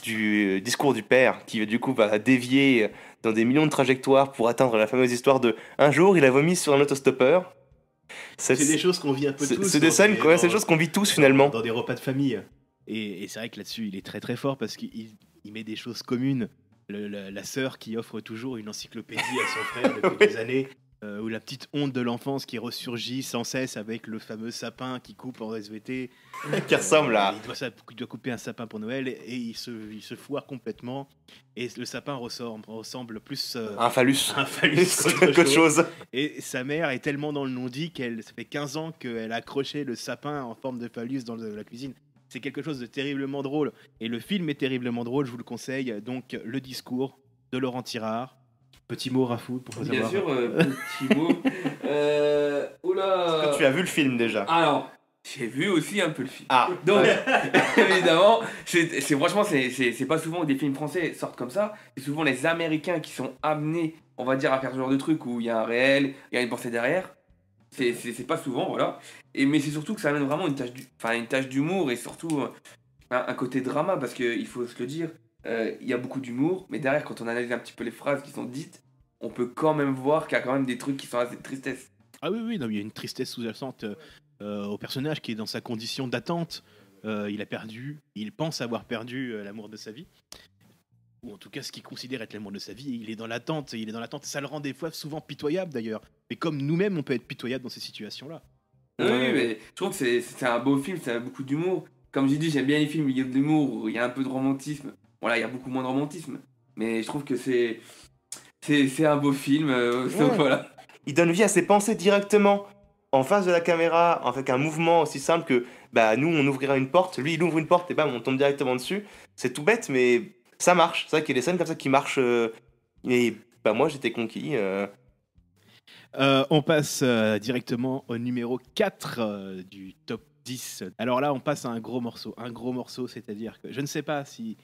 du discours du père, qui du coup va dévier dans des millions de trajectoires pour atteindre la fameuse histoire de un jour il a vomi sur un autostoppeur. C'est des choses qu'on vit un peu tous. C'est des scènes, c'est des choses qu'on vit tous finalement. Dans des repas de famille. Et c'est vrai que là-dessus, il est très très fort parce qu'il met des choses communes. La sœur qui offre toujours une encyclopédie à son frère depuis des années. Ou la petite honte de l'enfance qui ressurgit sans cesse avec le fameux sapin qui coupe en SVT. Qui ressemble à... Il doit couper un sapin pour Noël et il se foire complètement. Et le sapin ressemble plus... un phallus. Un phallus qu'autre chose. Et sa mère est tellement dans le non-dit ça fait 15 ans qu'elle a accroché le sapin en forme de phallus dans la cuisine. C'est quelque chose de terriblement drôle. Et le film est terriblement drôle, je vous le conseille. Donc, Le discours de Laurent Tirard. Petit mot, Rafou, pour savoir. Bien sûr, petit mot. Oula. Est-ce que tu as vu le film déjà? Alors, j'ai vu aussi un peu le film. Ah. Donc, évidemment, franchement, c'est pas souvent que des films français sortent comme ça. C'est souvent les Américains qui sont amenés, on va dire, à faire ce genre de truc où il y a un réel, il y a une pensée derrière. C'est pas souvent, voilà. Mais c'est surtout que ça amène vraiment une tâche d'humour et surtout un côté drama, parce qu'il faut se le dire. Il y a beaucoup d'humour, mais derrière, quand on analyse un petit peu les phrases qui sont dites, on peut quand même voir qu'il y a quand même des trucs qui sont assez de tristesse. Ah oui, non, il y a une tristesse sous-jacente au personnage qui est dans sa condition d'attente. Il pense avoir perdu l'amour de sa vie. Ou en tout cas, ce qu'il considère être l'amour de sa vie, il est dans l'attente. Ça le rend des fois souvent pitoyable d'ailleurs. Mais comme nous-mêmes, on peut être pitoyable dans ces situations-là. Oui, mais je trouve que c'est un beau film, ça a beaucoup d'humour. Comme j'ai dit, j'aime bien les films où il y a de l'humour, où il y a un peu de romantisme. Voilà, il y a beaucoup moins de romantisme, mais je trouve que c'est un beau film. Donc voilà. Il donne vie à ses pensées directement en face de la caméra, avec un mouvement aussi simple que nous on ouvrira une porte, lui il ouvre une porte et on tombe directement dessus. C'est tout bête, mais ça marche. C'est vrai qu'il y a des scènes comme ça qui marchent. Et moi j'étais conquis. On passe directement au numéro 4 du top 10. Alors là, on passe à un gros morceau. Un gros morceau, c'est-à-dire que je ne sais pas si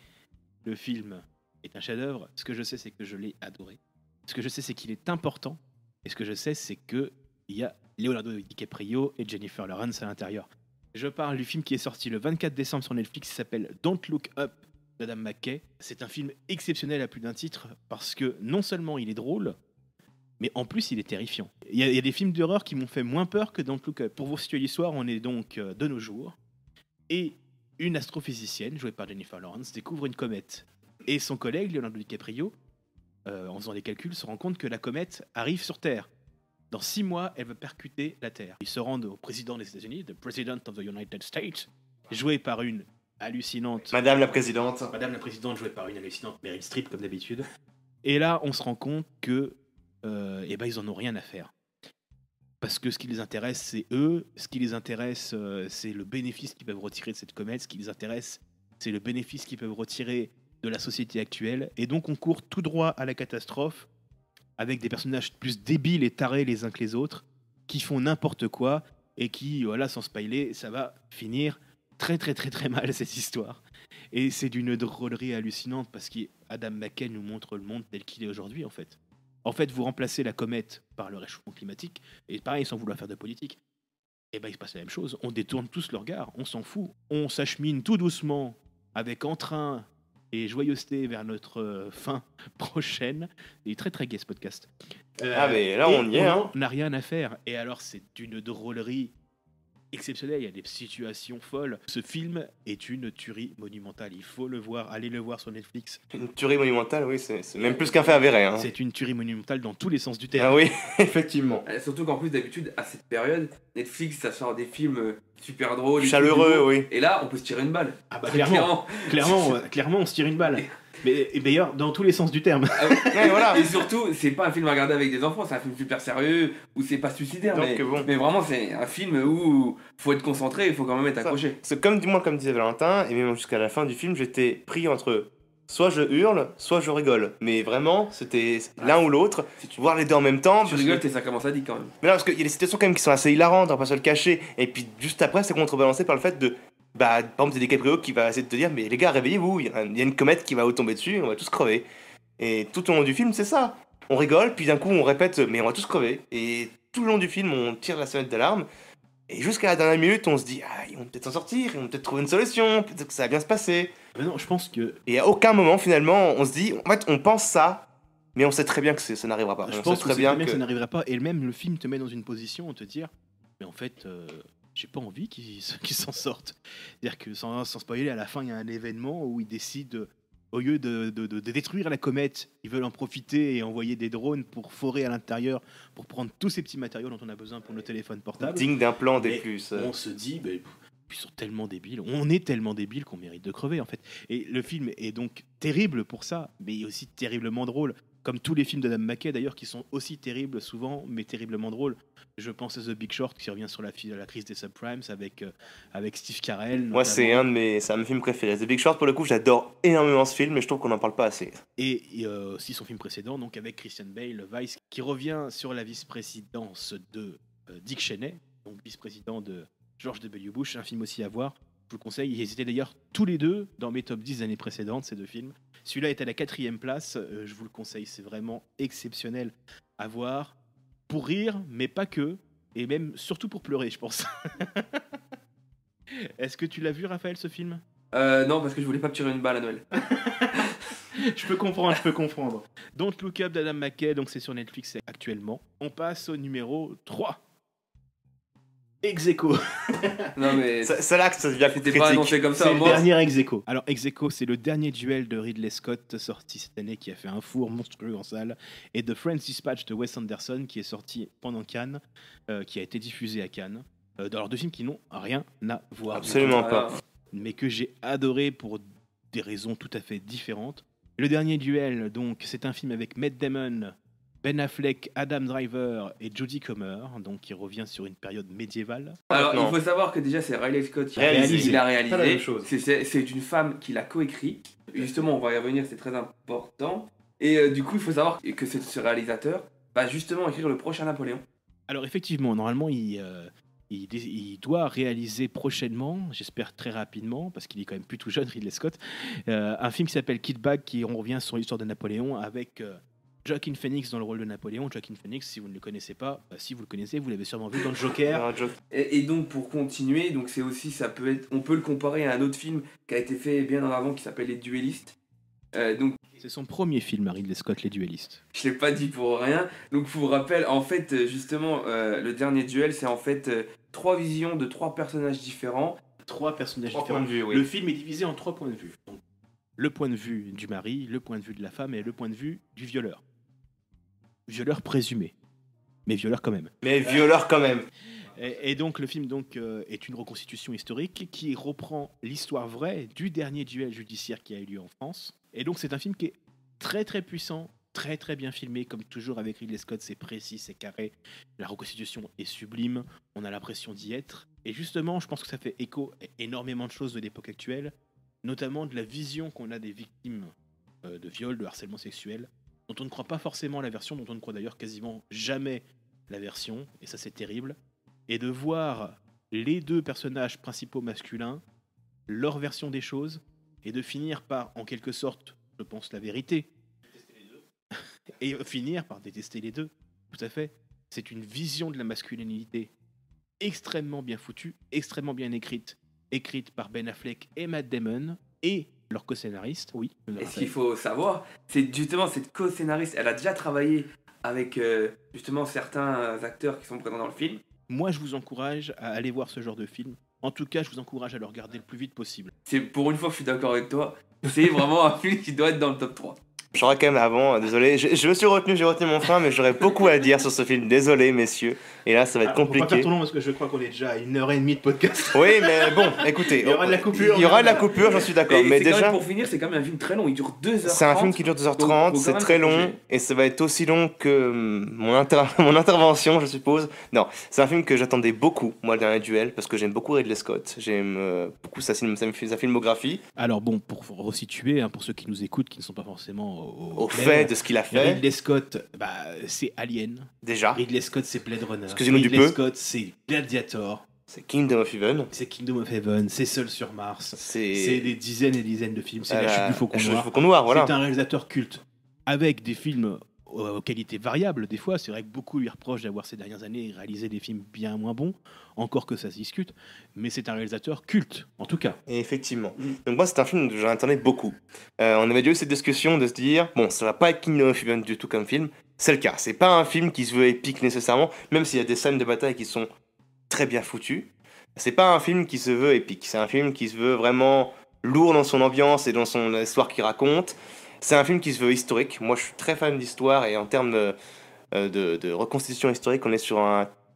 le film est un chef-d'œuvre. Ce que je sais, c'est que je l'ai adoré. Ce que je sais, c'est qu'il est important. Et ce que je sais, c'est qu'il y a Leonardo DiCaprio et Jennifer Lawrence à l'intérieur. Je parle du film qui est sorti le 24 décembre sur Netflix, qui s'appelle Don't Look Up d'Adam McKay. C'est un film exceptionnel à plus d'un titre parce que non seulement il est drôle, mais en plus il est terrifiant. Il y a des films d'horreur qui m'ont fait moins peur que Don't Look Up. Pour vous situer l'histoire, on est donc de nos jours. Et une astrophysicienne, jouée par Jennifer Lawrence, découvre une comète. Et son collègue, Leonardo DiCaprio, en faisant des calculs, se rend compte que la comète arrive sur Terre. Dans 6 mois, elle va percuter la Terre. Ils se rendent au président des États-Unis, the President of the United States, joué par une hallucinante... Madame la Présidente. Madame la Présidente, jouée par une hallucinante Meryl Streep, comme d'habitude. Et là, on se rend compte que ils en ont rien à faire. Parce que ce qui les intéresse, c'est eux. Ce qui les intéresse, c'est le bénéfice qu'ils peuvent retirer de cette comète. Ce qui les intéresse, c'est le bénéfice qu'ils peuvent retirer de la société actuelle. Et donc, on court tout droit à la catastrophe avec des personnages plus débiles et tarés les uns que les autres qui font n'importe quoi et qui, voilà, sans spoiler, ça va finir très, très, très, très mal, cette histoire. Et c'est d'une drôlerie hallucinante parce qu'Adam McKay nous montre le monde tel qu'il est aujourd'hui, en fait. En fait, vous remplacez la comète par le réchauffement climatique, et pareil, sans vouloir faire de politique, Et ben il se passe la même chose. On détourne tous le regard, on s'en fout. On s'achemine tout doucement, avec entrain et joyeuseté vers notre fin prochaine. Il est très très gai ce podcast. Mais là, et on y est, hein. On n'a rien à faire. Et alors, c'est d'une drôlerie exceptionnelle. Il y a des situations folles. Ce film est une tuerie monumentale. Il faut le voir. Allez le voir sur Netflix. Une tuerie monumentale, oui, c'est même plus qu'un fait avéré. Hein. C'est une tuerie monumentale dans tous les sens du terme. Ah oui, effectivement. Surtout qu'en plus, d'habitude, à cette période, Netflix, ça sort des films super drôles. Chaleureux, oui. Et là, on peut se tirer une balle. Ah bah clairement, on se tire une balle. Mais et d'ailleurs, dans tous les sens du terme. Ouais, voilà. Et surtout, c'est pas un film à regarder avec des enfants, c'est un film super sérieux, où c'est pas suicidaire. Donc, mais, bon. mais vraiment, c'est un film où faut être concentré, il faut quand même être accroché. C'est comme disait Valentin, et même jusqu'à la fin du film, j'étais pris entre soit je hurle, soit je rigole. Mais vraiment, c'était l'un ou l'autre, voir les deux en même temps. Tu rigoles, t'es sacrément sadique quand même. Mais non, parce qu'il y a des situations quand même qui sont assez hilarantes, on va pas se le cacher. Et puis juste après, c'est contrebalancé par le fait de. Par exemple, c'est DiCaprio qui va essayer de te dire, mais les gars, réveillez-vous, il y a une comète qui va vous tomber dessus, on va tous crever. Et tout au long du film, c'est ça. On rigole, puis d'un coup, on répète, mais on va tous crever. Et tout le long du film, on tire la sonnette d'alarme. Et jusqu'à la dernière minute, on se dit, ils vont peut-être s'en sortir, ils vont peut-être trouver une solution, peut-être que ça va bien se passer. Mais non, je pense que. Et à aucun moment, finalement, on se dit, en fait, on pense ça, mais on sait très bien que ça n'arrivera pas. Je on pense sait très bien que ça n'arrivera pas. Et même le film te met dans une position où te dire, mais en fait, j'ai pas envie qu'ils s'en sortent. C'est-à-dire que sans spoiler, à la fin, il y a un événement où ils décident, au lieu de détruire la comète, ils veulent en profiter et envoyer des drones pour forer à l'intérieur, pour prendre tous ces petits matériaux dont on a besoin pour nos téléphones portables. digne d'un plan des Et plus. On se dit, ils sont tellement débiles, on est tellement débiles qu'on mérite de crever en fait. Et le film est donc terrible pour ça, mais aussi terriblement drôle. Comme tous les films d'Adam McKay d'ailleurs, qui sont aussi terribles souvent, mais terriblement drôles. Je pense à The Big Short qui revient sur la crise des subprimes avec Steve Carell. Moi, c'est un de mes films préférés. The Big Short, pour le coup, j'adore énormément ce film, mais je trouve qu'on n'en parle pas assez. Et aussi son film précédent, donc avec Christian Bale, Vice, qui revient sur la vice-présidence de Dick Cheney, donc vice-président de George W. Bush, un film aussi à voir. Je vous le conseille. Ils étaient d'ailleurs tous les deux dans mes top 10 des années précédentes, ces deux films. Celui-là est à la 4e place. Je vous le conseille. C'est vraiment exceptionnel à voir. Pour rire, mais pas que. Et même, surtout pour pleurer, je pense. Est-ce que tu l'as vu, Raphaël, ce film ? Non, parce que je voulais pas me tirer une balle à Noël. Je peux comprendre. Don't Look Up d'Adam McKay, donc c'est sur Netflix actuellement. On passe au numéro 3. Ex-Aequo. Non mais C'est là que ça devient c'était pas annoncé comme ça. C'est le moi. dernier Ex-Aequo. Alors Ex-Aequo, c'est le dernier duel de Ridley Scott sorti cette année qui a fait un four monstrueux en salle, et de French Dispatch de Wes Anderson qui est sorti pendant Cannes, qui a été diffusé à Cannes. Alors deux films qui n'ont rien à voir. Absolument pas. Mais que j'ai adoré pour des raisons tout à fait différentes. Le dernier duel, donc, c'est un film avec Matt Damon, Ben Affleck, Adam Driver et Jodie Comer, donc qui revient sur une période médiévale. Alors Non. il faut savoir que déjà c'est Riley Scott qui Réalisé. l'a Pas la même réalisé. chose. C'est une femme qui l'a coécrit. Justement, on va y revenir, c'est très important. Et du coup, il faut savoir que ce réalisateur va justement écrire le prochain Napoléon. Alors effectivement, normalement, il doit réaliser prochainement, j'espère très rapidement, parce qu'il est quand même plus tout jeune, Ridley Scott, un film qui s'appelle Kid Bag, qui on revient sur l'histoire de Napoléon, avec Joaquin Phoenix dans le rôle de Napoléon. Joaquin Phoenix, si vous ne le connaissez pas, si vous le connaissez, vous l'avez sûrement vu dans le Joker. Et donc pour continuer, donc c'est aussi on peut le comparer à un autre film qui a été fait bien en avant qui s'appelle Les Duellistes. Donc C'est son premier film, Ridley Scott, Les Duellistes. je l'ai pas dit pour rien. Donc pour rappel, en fait justement le dernier duel, c'est en fait 3 visions de 3 personnages différents. 3 personnages 3 différents. points de vue, oui. Le film est divisé en 3 points de vue. Donc, le point de vue du mari, le point de vue de la femme et le point de vue du violeur. Violeur présumé, mais violeur quand même. Mais violeur quand même. Et donc le film est une reconstitution historique qui reprend l'histoire vraie du dernier duel judiciaire qui a eu lieu en France. Et donc c'est un film qui est très très puissant, très très bien filmé, comme toujours avec Ridley Scott, c'est précis, c'est carré. La reconstitution est sublime, on a l'impression d'y être. Et justement, je pense que ça fait écho à énormément de choses de l'époque actuelle, notamment de la vision qu'on a des victimes de viol, de harcèlement sexuel, dont on ne croit pas forcément la version, dont on ne croit d'ailleurs quasiment jamais la version, et ça c'est terrible. Et de voir les deux personnages principaux masculins, leur version des choses, et de finir par, en quelque sorte, je pense, la vérité. Et finir par détester les deux, tout à fait. C'est une vision de la masculinité extrêmement bien foutue, extrêmement bien écrite par Ben Affleck et Matt Damon, et leur co-scénariste, oui. Et ce qu'il faut savoir, c'est justement cette co-scénariste, elle a déjà travaillé avec justement certains acteurs qui sont présents dans le film. Moi, je vous encourage à aller voir ce genre de film. En tout cas, je vous encourage à le regarder le plus vite possible. C'est pour une fois que je suis d'accord avec toi, c'est vraiment un film qui doit être dans le top 3. J'aurais quand même avant, désolé, je me suis retenu, j'ai retenu mon frein, mais j'aurais beaucoup à dire sur ce film. Désolé, messieurs. Et là, ça va être On va pas compliqué. faire tout long parce que je crois qu'on est déjà à 1h30 de podcast. Oui, mais bon, écoutez. Il y aura de la coupure. Il y aura de la coupure, j'en suis d'accord. Mais c'est quand déjà, même, pour finir, c'est quand même un film très long, il dure 2h30. c'est un film qui dure 2h30, Donc, faut c'est quand très même long, s'accrocher. et ça va être aussi long que mon intervention, je suppose. Non, c'est un film que j'attendais beaucoup, moi, le dernier duel, parce que j'aime beaucoup Ridley Scott, j'aime beaucoup sa filmographie, Alors bon, pour resituer, hein, pour ceux qui nous écoutent, qui ne sont pas forcément au fait de ce qu'il a fait, Ridley Scott, c'est Alien. déjà. Ridley Scott, c'est Blade Runner. Excusez-nous du Ridley peu. Scott, c'est Gladiator. C'est Kingdom of Heaven. C'est Kingdom of Heaven. C'est Seul sur Mars. C'est C'est des dizaines et dizaines de films. C'est La Chute du Faucon La Chute du Noir. Faucon Noir, voilà. C'est un réalisateur culte avec des films aux qualités variables. Des fois, c'est vrai que beaucoup lui reprochent d'avoir ces dernières années réalisé des films bien moins bons, encore que ça se discute. Mais c'est un réalisateur culte, en tout cas. Et effectivement. Donc moi, c'est un film que j'en attendais beaucoup. On avait déjà eu cette discussion de se dire, bon, ça va pas être Kingdom of Heaven du tout comme film. C'est le cas. C'est pas un film qui se veut épique nécessairement, même s'il y a des scènes de bataille qui sont très bien foutues. C'est pas un film qui se veut épique. C'est un film qui se veut vraiment lourd dans son ambiance et dans son histoire qu'il raconte. C'est un film qui se veut historique. Moi, je suis très fan d'histoire et en termes de reconstitution historique, on est sur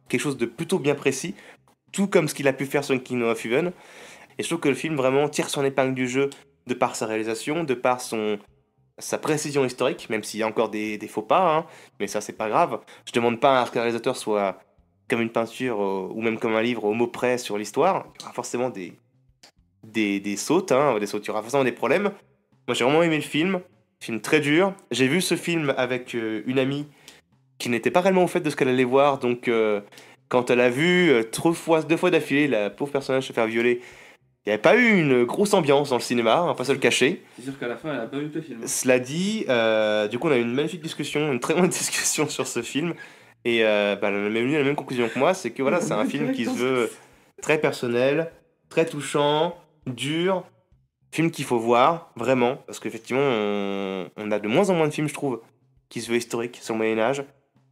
quelque chose de plutôt bien précis, tout comme ce qu'il a pu faire sur Kingdom of Heaven. Et je trouve que le film vraiment tire son épingle du jeu de par sa réalisation, de par sa précision historique, même s'il y a encore des faux pas, hein, mais ça, c'est pas grave. Je demande pas à ce qu'un réalisateur soit comme une peinture ou même comme un livre au mot près sur l'histoire. Il y aura forcément des sautes, hein, il y aura forcément des problèmes. Moi, j'ai vraiment aimé le film très dur. J'ai vu ce film avec une amie qui n'était pas réellement au fait de ce qu'elle allait voir, donc quand elle a vu 2 fois d'affilée la pauvre personnage se faire violer, il n'y avait pas eu une grosse ambiance dans le cinéma, on va pas se le cacher. C'est sûr qu'à la fin, elle a pas vu le film. Cela dit, du coup, on a eu une magnifique discussion, une très bonne discussion sur ce film, et elle a même eu la même conclusion que moi, c'est que voilà, c'est un film qui se veut très personnel, très touchant, dur, film qu'il faut voir, vraiment, parce qu'effectivement, on a de moins en moins de films, je trouve, qui se veulent historiques sur le Moyen-Âge,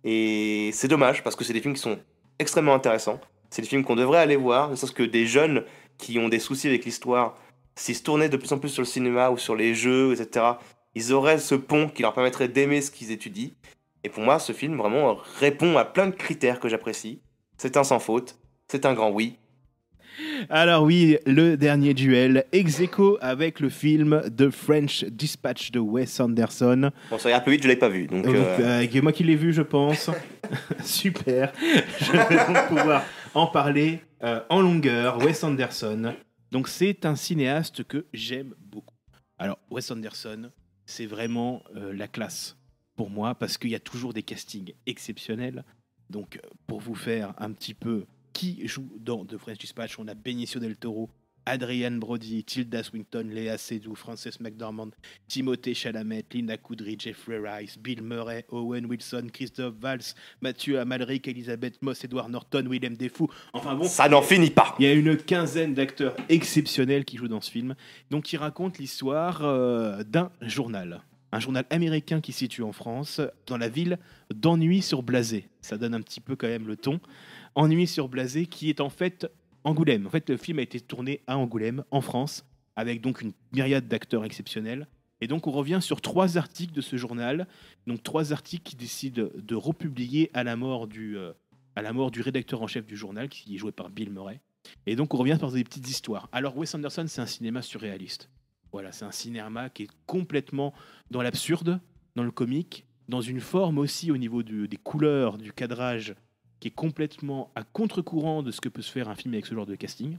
et c'est dommage, parce que c'est des films qui sont extrêmement intéressants, c'est des films qu'on devrait aller voir, ne serait-ce que des jeunes qui ont des soucis avec l'histoire, s'ils se tournaient de plus en plus sur le cinéma ou sur les jeux, etc., ils auraient ce pont qui leur permettrait d'aimer ce qu'ils étudient. Et pour moi, ce film vraiment répond à plein de critères que j'apprécie. C'est un sans faute, c'est un grand oui. Alors oui, le dernier duel, ex aequo avec le film The French Dispatch de Wes Anderson. Bon, ça ira un peu vite, je l'ai pas vu. Donc, moi qui l'ai vu, je pense. Super. Je vais donc pouvoir en parler en longueur. Wes Anderson. Donc c'est un cinéaste que j'aime beaucoup. Alors Wes Anderson, c'est vraiment la classe pour moi parce qu'il y a toujours des castings exceptionnels. Donc pour vous faire un petit peu qui joue dans The French Dispatch, on a Benicio del Toro, Adrian Brody, Tilda Swinton, Léa Seydoux, Frances McDormand, Timothée Chalamet, Linda Kudry, Jeffrey Rice, Bill Murray, Owen Wilson, Christophe Valls, Mathieu Amalric, Elizabeth Moss, Edward Norton, Willem Dafoe. Enfin bon, ça n'en finit pas. Il y a une quinzaine d'acteurs exceptionnels qui jouent dans ce film. Donc il raconte l'histoire d'un journal. Un journal américain qui se situe en France, dans la ville d'Ennui-sur-Blasé. Ça donne un petit peu quand même le ton. Ennui-sur-Blasé, qui est en fait Angoulême. En fait, le film a été tourné à Angoulême, en France, avec donc une myriade d'acteurs exceptionnels. Et donc, on revient sur 3 articles de ce journal. Donc, 3 articles qui décident de republier à la mort du rédacteur en chef du journal, qui est joué par Bill Murray. Et donc, on revient sur des petites histoires. Alors, Wes Anderson, c'est un cinéma surréaliste. Voilà, c'est un cinéma qui est complètement dans l'absurde, dans le comique, dans une forme aussi au niveau des couleurs, du cadrage, qui est complètement à contre-courant de ce que peut se faire un film avec ce genre de casting.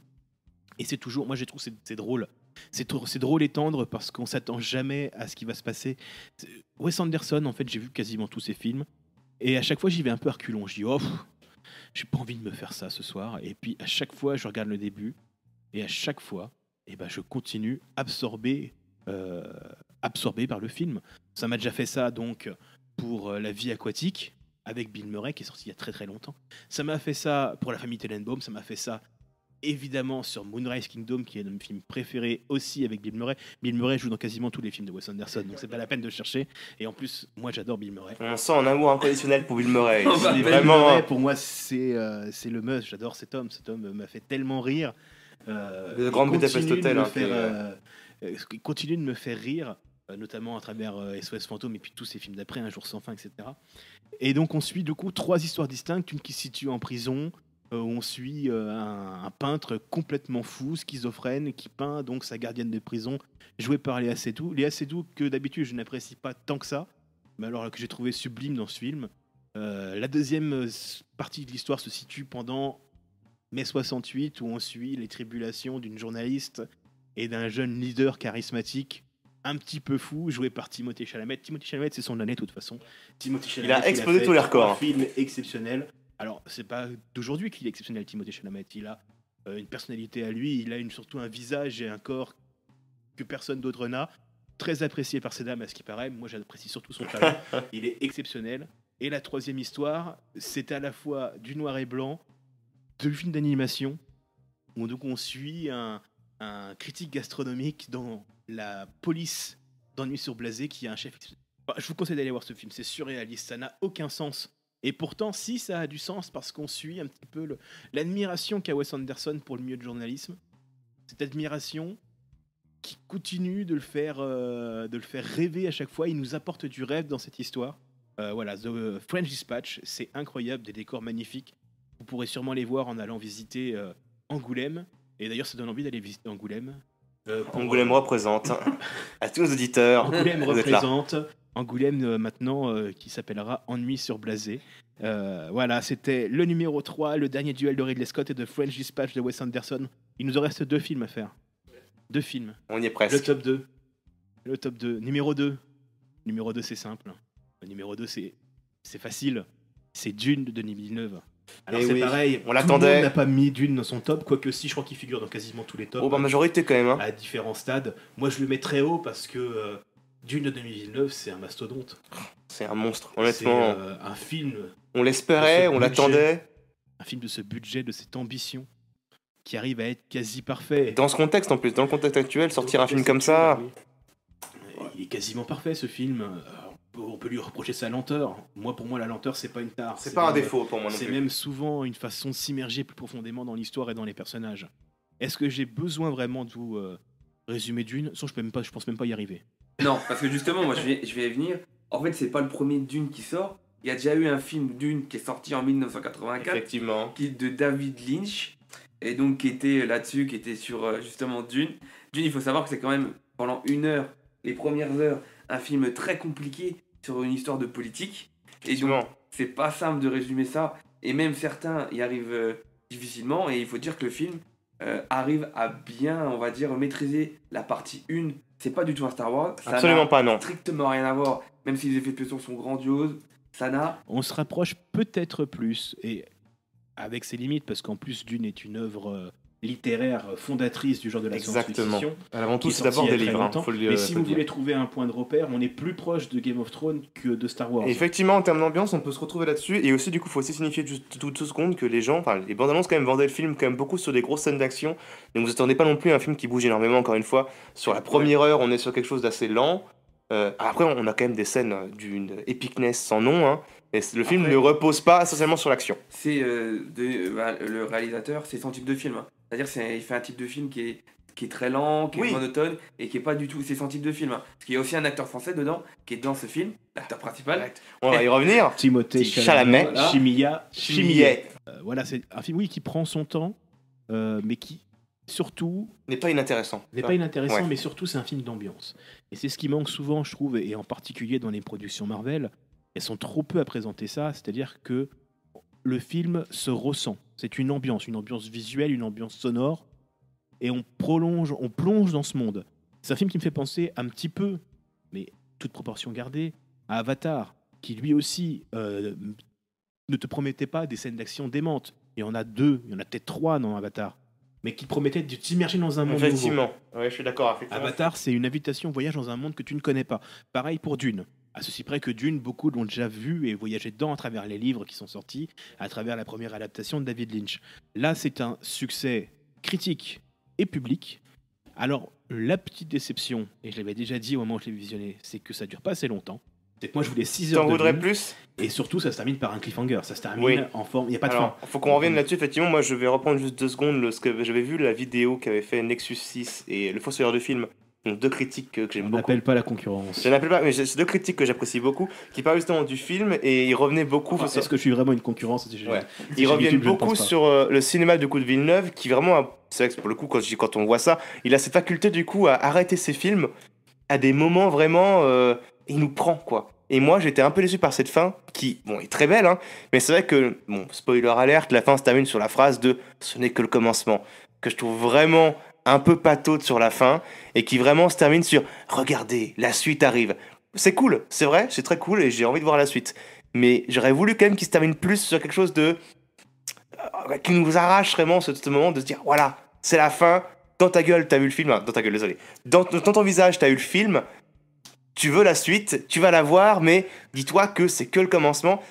Et c'est toujours, moi je trouve c'est drôle. C'est drôle et tendre parce qu'on s'attend jamais à ce qui va se passer. Wes Anderson, en fait, j'ai vu quasiment tous ses films. Et à chaque fois, j'y vais un peu à reculons. Je dis, j'ai pas envie de me faire ça ce soir. Et puis à chaque fois, je regarde le début. Et à chaque fois, je continue absorbé par le film. Ça m'a déjà fait ça donc pour La vie aquatique. avec Bill Murray, qui est sorti il y a très très longtemps. Ça m'a fait ça pour La famille Tenenbaum, ça m'a fait ça évidemment sur Moonrise Kingdom, qui est mon film préféré aussi avec Bill Murray. Bill Murray joue dans quasiment tous les films de Wes Anderson, donc c'est pas la peine de chercher. Et en plus, moi j'adore Bill Murray. On sent un amour inconditionnel pour Bill Murray. Bill Vraiment. Murray, pour moi, c'est le must. J'adore cet homme. Cet homme m'a fait tellement rire. Le Grand Budapest Hotel. Il continue de me faire rire, notamment à travers SOS Fantôme et puis tous ces films d'après, Un jour sans fin, etc. Et donc on suit du coup 3 histoires distinctes, une qui se situe en prison, où on suit un peintre complètement fou, schizophrène, qui peint donc sa gardienne de prison, jouée par Léa Seydoux. Léa Seydoux que d'habitude je n'apprécie pas tant que ça, mais alors que j'ai trouvé sublime dans ce film. La deuxième partie de l'histoire se situe pendant mai 68, où on suit les tribulations d'une journaliste et d'un jeune leader charismatique un petit peu fou, joué par Timothée Chalamet. Timothée Chalamet, c'est son année de toute façon. Timothée Chalamet, il a explosé tous les records. Un film exceptionnel. Alors, c'est pas d'aujourd'hui qu'il est exceptionnel, Timothée Chalamet. Il a une personnalité à lui, il a surtout un visage et un corps que personne d'autre n'a. Très apprécié par ces dames, à ce qui paraît. Moi, j'apprécie surtout son talent. Il est exceptionnel. Et la troisième histoire, c'est à la fois du noir et blanc, de film d'animation, où donc on suit un critique gastronomique dans la police d'Ennui sur Blasé, qui est un chef. Je vous conseille d'aller voir ce film, c'est surréaliste, ça n'a aucun sens. Et pourtant, si, ça a du sens, parce qu'on suit un petit peu l'admiration qu'a Wes Anderson pour le milieu de journalisme. Cette admiration qui continue de le faire rêver à chaque fois. Il nous apporte du rêve dans cette histoire. Voilà, The French Dispatch, c'est incroyable, des décors magnifiques. Vous pourrez sûrement les voir en allant visiter Angoulême. Et d'ailleurs, ça donne envie d'aller visiter Angoulême. Angoulême représente à tous nos auditeurs. Angoulême représente. Angoulême maintenant qui s'appellera Ennui sur Blasé. Voilà, c'était le numéro 3, le dernier duel de Ridley Scott et de French Dispatch de Wes Anderson. Il nous en reste 2 films à faire. 2 films. On y est presque. Le top 2. Numéro 2. Numéro 2, c'est simple. Le numéro 2, c'est facile. C'est Dune de Denis Villeneuve. Alors c'est pareil, on l'attendait. Tout le monde n'a pas mis Dune dans son top, quoique si, je crois qu'il figure dans quasiment tous les tops. Oh, majorité quand même. À différents stades. Moi, je le mets très haut parce que Dune de Denis Villeneuve, c'est un mastodonte. C'est un monstre, honnêtement. C'est un film. On l'espérait, on l'attendait. Un film de ce budget, de cette ambition, qui arrive à être quasi parfait. Dans ce contexte en plus, dans le contexte actuel, sortir un film comme ça. Oui. Il est quasiment parfait ce film. On peut lui reprocher sa lenteur. Pour moi, la lenteur, c'est pas une tare. C'est pas un défaut pour moi non plus. C'est même souvent une façon de s'immerger plus profondément dans l'histoire et dans les personnages. Est-ce que j'ai besoin vraiment de vous résumer Dune ? Sinon, je pense même pas y arriver. Non, parce que justement, moi, je vais y venir. En fait, c'est pas le premier Dune qui sort. Il y a déjà eu un film Dune qui est sorti en 1984. Effectivement. Qui est de David Lynch. Et donc, qui était là-dessus, qui était sur justement Dune. Dune, il faut savoir que c'est quand même, pendant 1 heure, les premières heures, un film très compliqué sur une histoire de politique. Et donc, c'est pas simple de résumer ça. Et même certains y arrivent difficilement. Et il faut dire que le film arrive à bien, on va dire, maîtriser la partie 1. C'est pas du tout un Star Wars. Ça absolument pas, non. Strictement rien à voir. Même si les effets spéciaux sont grandioses, ça n'a... On se rapproche peut-être plus, et avec ses limites, parce qu'en plus Dune est une œuvre littéraire fondatrice du genre de la science-fiction. Avant tout, c'est d'abord des livres. Mais si vous voulez trouver un point de repère, on est plus proche de Game of Thrones que de Star Wars. Et effectivement, en termes d'ambiance, on peut se retrouver là-dessus. Et aussi, du coup, il faut aussi signifier toutes 2 secondes que les gens, les bandes annonces quand même vendaient le film quand même beaucoup sur des grosses scènes d'action. Ne vous attendez pas non plus à un film qui bouge énormément, encore une fois. Sur la première heure, on est sur quelque chose d'assez lent. Après, on a quand même des scènes d'une épicness sans nom. Hein. Et le film ne repose pas essentiellement sur l'action. C'est le réalisateur, c'est son type de film. Hein. C'est-à-dire il fait un type de film qui est très lent, qui est monotone et qui est pas du tout... C'est son type de film. Hein. Parce qu'il y a aussi un acteur français dedans qui est dans ce film, l'acteur principal. On va y revenir. Timothée Chalamet. Chimillet. Voilà, c'est un film qui prend son temps, mais qui surtout... N'est pas inintéressant. Mais surtout c'est un film d'ambiance. Et c'est ce qui manque souvent, je trouve, et en particulier dans les productions Marvel. Elles sont trop peu à présenter ça, c'est-à-dire que le film se ressent. C'est une ambiance visuelle, une ambiance sonore, et on plonge dans ce monde. C'est un film qui me fait penser un petit peu, mais toute proportion gardée, à Avatar, qui lui aussi ne te promettait pas des scènes d'action démentes. Il y en a 2, il y en a peut-être 3 dans Avatar, mais qui promettaient de t'immerger dans un monde nouveau. Ouais, je suis d'accord. Avatar, c'est une invitation au voyage dans un monde que tu ne connais pas. Pareil pour Dune. À ceci près que Dune, beaucoup l'ont déjà vu et voyagé dedans à travers les livres qui sont sortis, à travers la première adaptation de David Lynch. Là, c'est un succès critique et public. Alors, la petite déception, et je l'avais déjà dit au moment où je l'ai visionné, c'est que ça dure pas assez longtemps. C'est que moi, je voulais 6 heures T'en de voudrais Dune, plus? et surtout, ça se termine par un cliffhanger. Ça se termine Oui. en forme, il n'y a pas de Alors, fin. faut qu'on revienne là-dessus. Effectivement, moi, je vais reprendre juste 2 secondes ce que j'avais vu la vidéo qu'avait fait Nexus 6 et le Fossoyeur de film. Donc 2 critiques que j'aime On beaucoup. n'appelle pas la concurrence. Je n'appelle pas, mais c'est 2 critiques que j'apprécie beaucoup, qui parlent justement du film et ils revenaient beaucoup. Ah, est-ce que je suis vraiment une concurrence? Ouais. Ils reviennent beaucoup sur le cinéma de coup de Villeneuve, qui vraiment, c'est vrai que pour le coup, quand on voit ça, il a cette faculté du coup à arrêter ses films à des moments vraiment, il nous prend quoi. Et moi, j'étais un peu déçu par cette fin, qui, bon, est très belle, hein, mais c'est vrai que, bon, spoiler alerte, la fin se termine sur la phrase de « ce n'est que le commencement », que je trouve vraiment un peu pataude sur la fin, et qui vraiment se termine sur « regardez, la suite arrive ». C'est cool, c'est vrai, c'est très cool, et j'ai envie de voir la suite. Mais j'aurais voulu quand même qu'il se termine plus sur quelque chose de... qui nous arrache vraiment ce moment de se dire « voilà, c'est la fin, dans ta gueule, t'as vu le film... » dans ta gueule, désolé. Dans ton visage, t'as eu le film... Tu veux la suite, tu vas la voir, mais dis-toi que c'est que le commencement.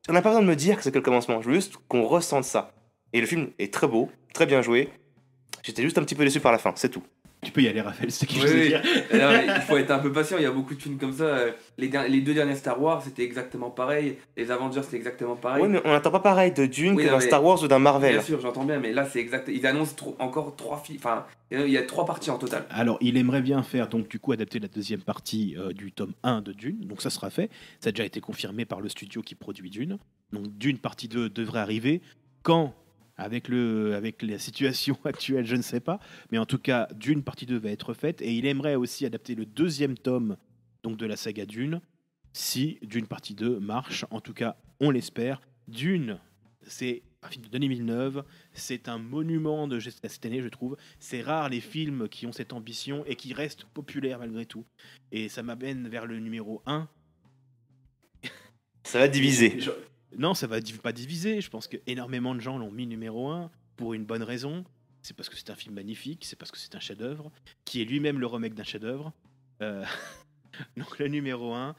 On n'a pas besoin de me dire que c'est que le commencement, je veux juste qu'on ressente ça. Et le film est très beau, très bien joué. J'étais juste un petit peu déçu par la fin, c'est tout. Tu peux y aller, Raphaël, c'est ce que je Oui, veux oui. dire. Alors, il faut être un peu patient, il y a beaucoup de films comme ça. Les 2 derniers Star Wars, c'était exactement pareil. Les Avengers, c'était exactement pareil. Oui, mais on n'attend pas pareil de Dune Oui, que non, d'un mais- Star Wars ou d'un Marvel. Bien sûr, j'entends bien, mais là, c'est exact. Ils annoncent encore 3 films. Enfin, il y a 3 parties en total. Alors, il aimerait bien faire, donc, du coup, adapter la deuxième partie du tome 1 de Dune. Donc, ça sera fait. Ça a déjà été confirmé par le studio qui produit Dune. Donc, Dune partie 2 devrait arriver. Quand? Avec la situation actuelle, je ne sais pas. Mais en tout cas, Dune partie 2 va être faite. Et il aimerait aussi adapter le deuxième tome donc, de la saga Dune. Si Dune partie 2 marche, en tout cas, on l'espère. Dune, c'est un film de Denis Villeneuve. C'est un monument de cette année, je trouve. C'est rare les films qui ont cette ambition et qui restent populaires malgré tout. Et ça m'amène vers le numéro 1. Ça va diviser. Non, ça va pas diviser. Je pense qu'énormément de gens l'ont mis numéro 1 pour une bonne raison. C'est parce que c'est un film magnifique, c'est parce que c'est un chef-d'œuvre, qui est lui-même le remake d'un chef-d'œuvre. Donc le numéro 1.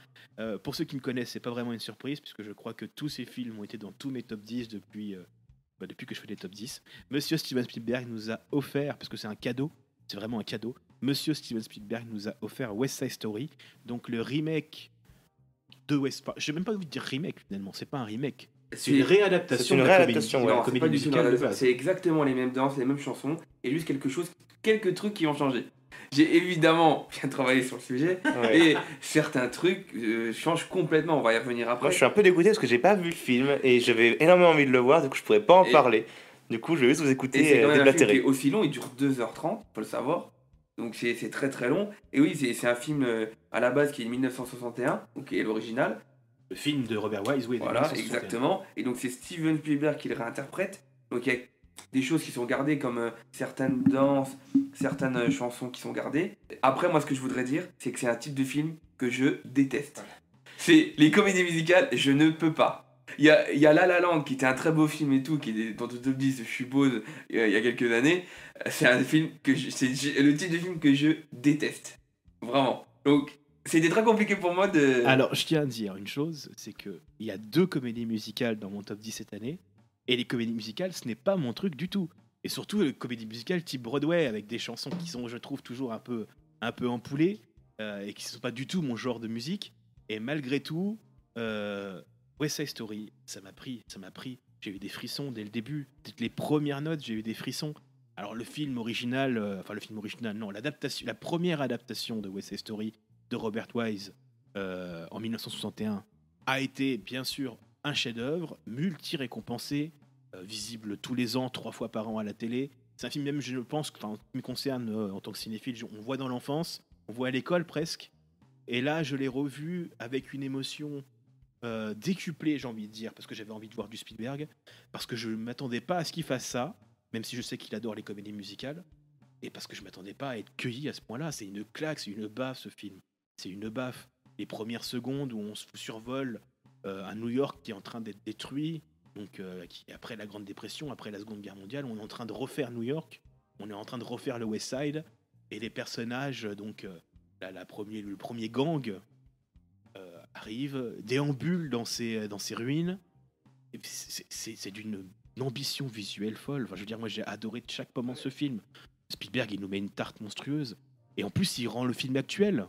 Pour ceux qui me connaissent, c'est pas vraiment une surprise, puisque je crois que tous ces films ont été dans tous mes top 10 depuis que je fais des top 10. Monsieur Steven Spielberg nous a offert, parce que c'est un cadeau, c'est vraiment un cadeau, Monsieur Steven Spielberg nous a offert West Side Story, donc le remake de West... Enfin, je n'ai même pas envie de dire remake finalement, c'est pas un remake. C'est une réadaptation. C'est une de la réadaptation, comédie, ouais. de la Non, c'est comédie pas du tout une musicale de réalisation. base. C'est exactement les mêmes danses, les mêmes chansons, et juste quelques trucs qui ont changé. J'ai évidemment bien travaillé sur le sujet, Ouais. et certains trucs changent complètement, on va y revenir après. Moi, je suis un peu dégoûté parce que j'ai pas vu le film et j'avais énormément envie de le voir, du coup, je pourrais pas en Et- parler. Du coup, je vais juste vous Et écouter c'est quand même un film qui déblatérer. est aussi long, il dure 2h30, faut le savoir. Donc c'est très très long. Et oui, c'est un film à la base qui est de 1961, donc qui est l'original. Le film de Robert Wise, oui. de Voilà, 1961. exactement. Et donc c'est Steven Spielberg qui le réinterprète. Donc il y a des choses qui sont gardées comme certaines danses, certaines chansons qui sont gardées. Après, moi ce que je voudrais dire, c'est que c'est un type de film que je déteste. C'est les comédies musicales, je ne peux pas. Il y a La La Land qui était un très beau film et tout, qui est dans le top 10, je suppose, il y a quelques années. C'est un film c'est le type de film que je déteste. Vraiment. Donc, c'était très compliqué pour moi de... Alors, je tiens à dire une chose, c'est qu'il y a 2 comédies musicales dans mon top 10 cette année, et les comédies musicales, ce n'est pas mon truc du tout. Et surtout, les comédies musicales type Broadway, avec des chansons qui sont, je trouve, toujours un peu empoulées, et qui ne sont pas du tout mon genre de musique. Et malgré tout, West Side Story, ça m'a pris. J'ai eu des frissons dès le début. Dès les premières notes, j'ai eu des frissons. Alors, le film original, non, la première adaptation de West Side Story de Robert Wise en 1961 a été bien sûr un chef-d'œuvre, multi-récompensé, visible tous les ans, 3 fois par an à la télé. C'est un film même, je pense, qui me concerne en tant que cinéphile, on voit dans l'enfance, on voit à l'école presque. Et là, je l'ai revu avec une émotion décuplée, j'ai envie de dire, parce que j'avais envie de voir du Spielberg, parce que je ne m'attendais pas à ce qu'il fasse ça, même si je sais qu'il adore les comédies musicales, et parce que je ne m'attendais pas à être cueilli à ce point-là. C'est une claque, c'est une baffe ce film. C'est une baffe. Les premières secondes où on survole un New York qui est en train d'être détruit, donc qui, après la Grande Dépression, après la Seconde Guerre mondiale, on est en train de refaire New York, on est en train de refaire le West Side, et les personnages, donc le premier gang arrive, déambule dans ces ruines. Et puis c'est d'une ambition visuelle folle. Enfin, je veux dire, moi j'ai adoré chaque moment de ce film. Spielberg, il nous met une tarte monstrueuse. Et en plus, il rend le film actuel.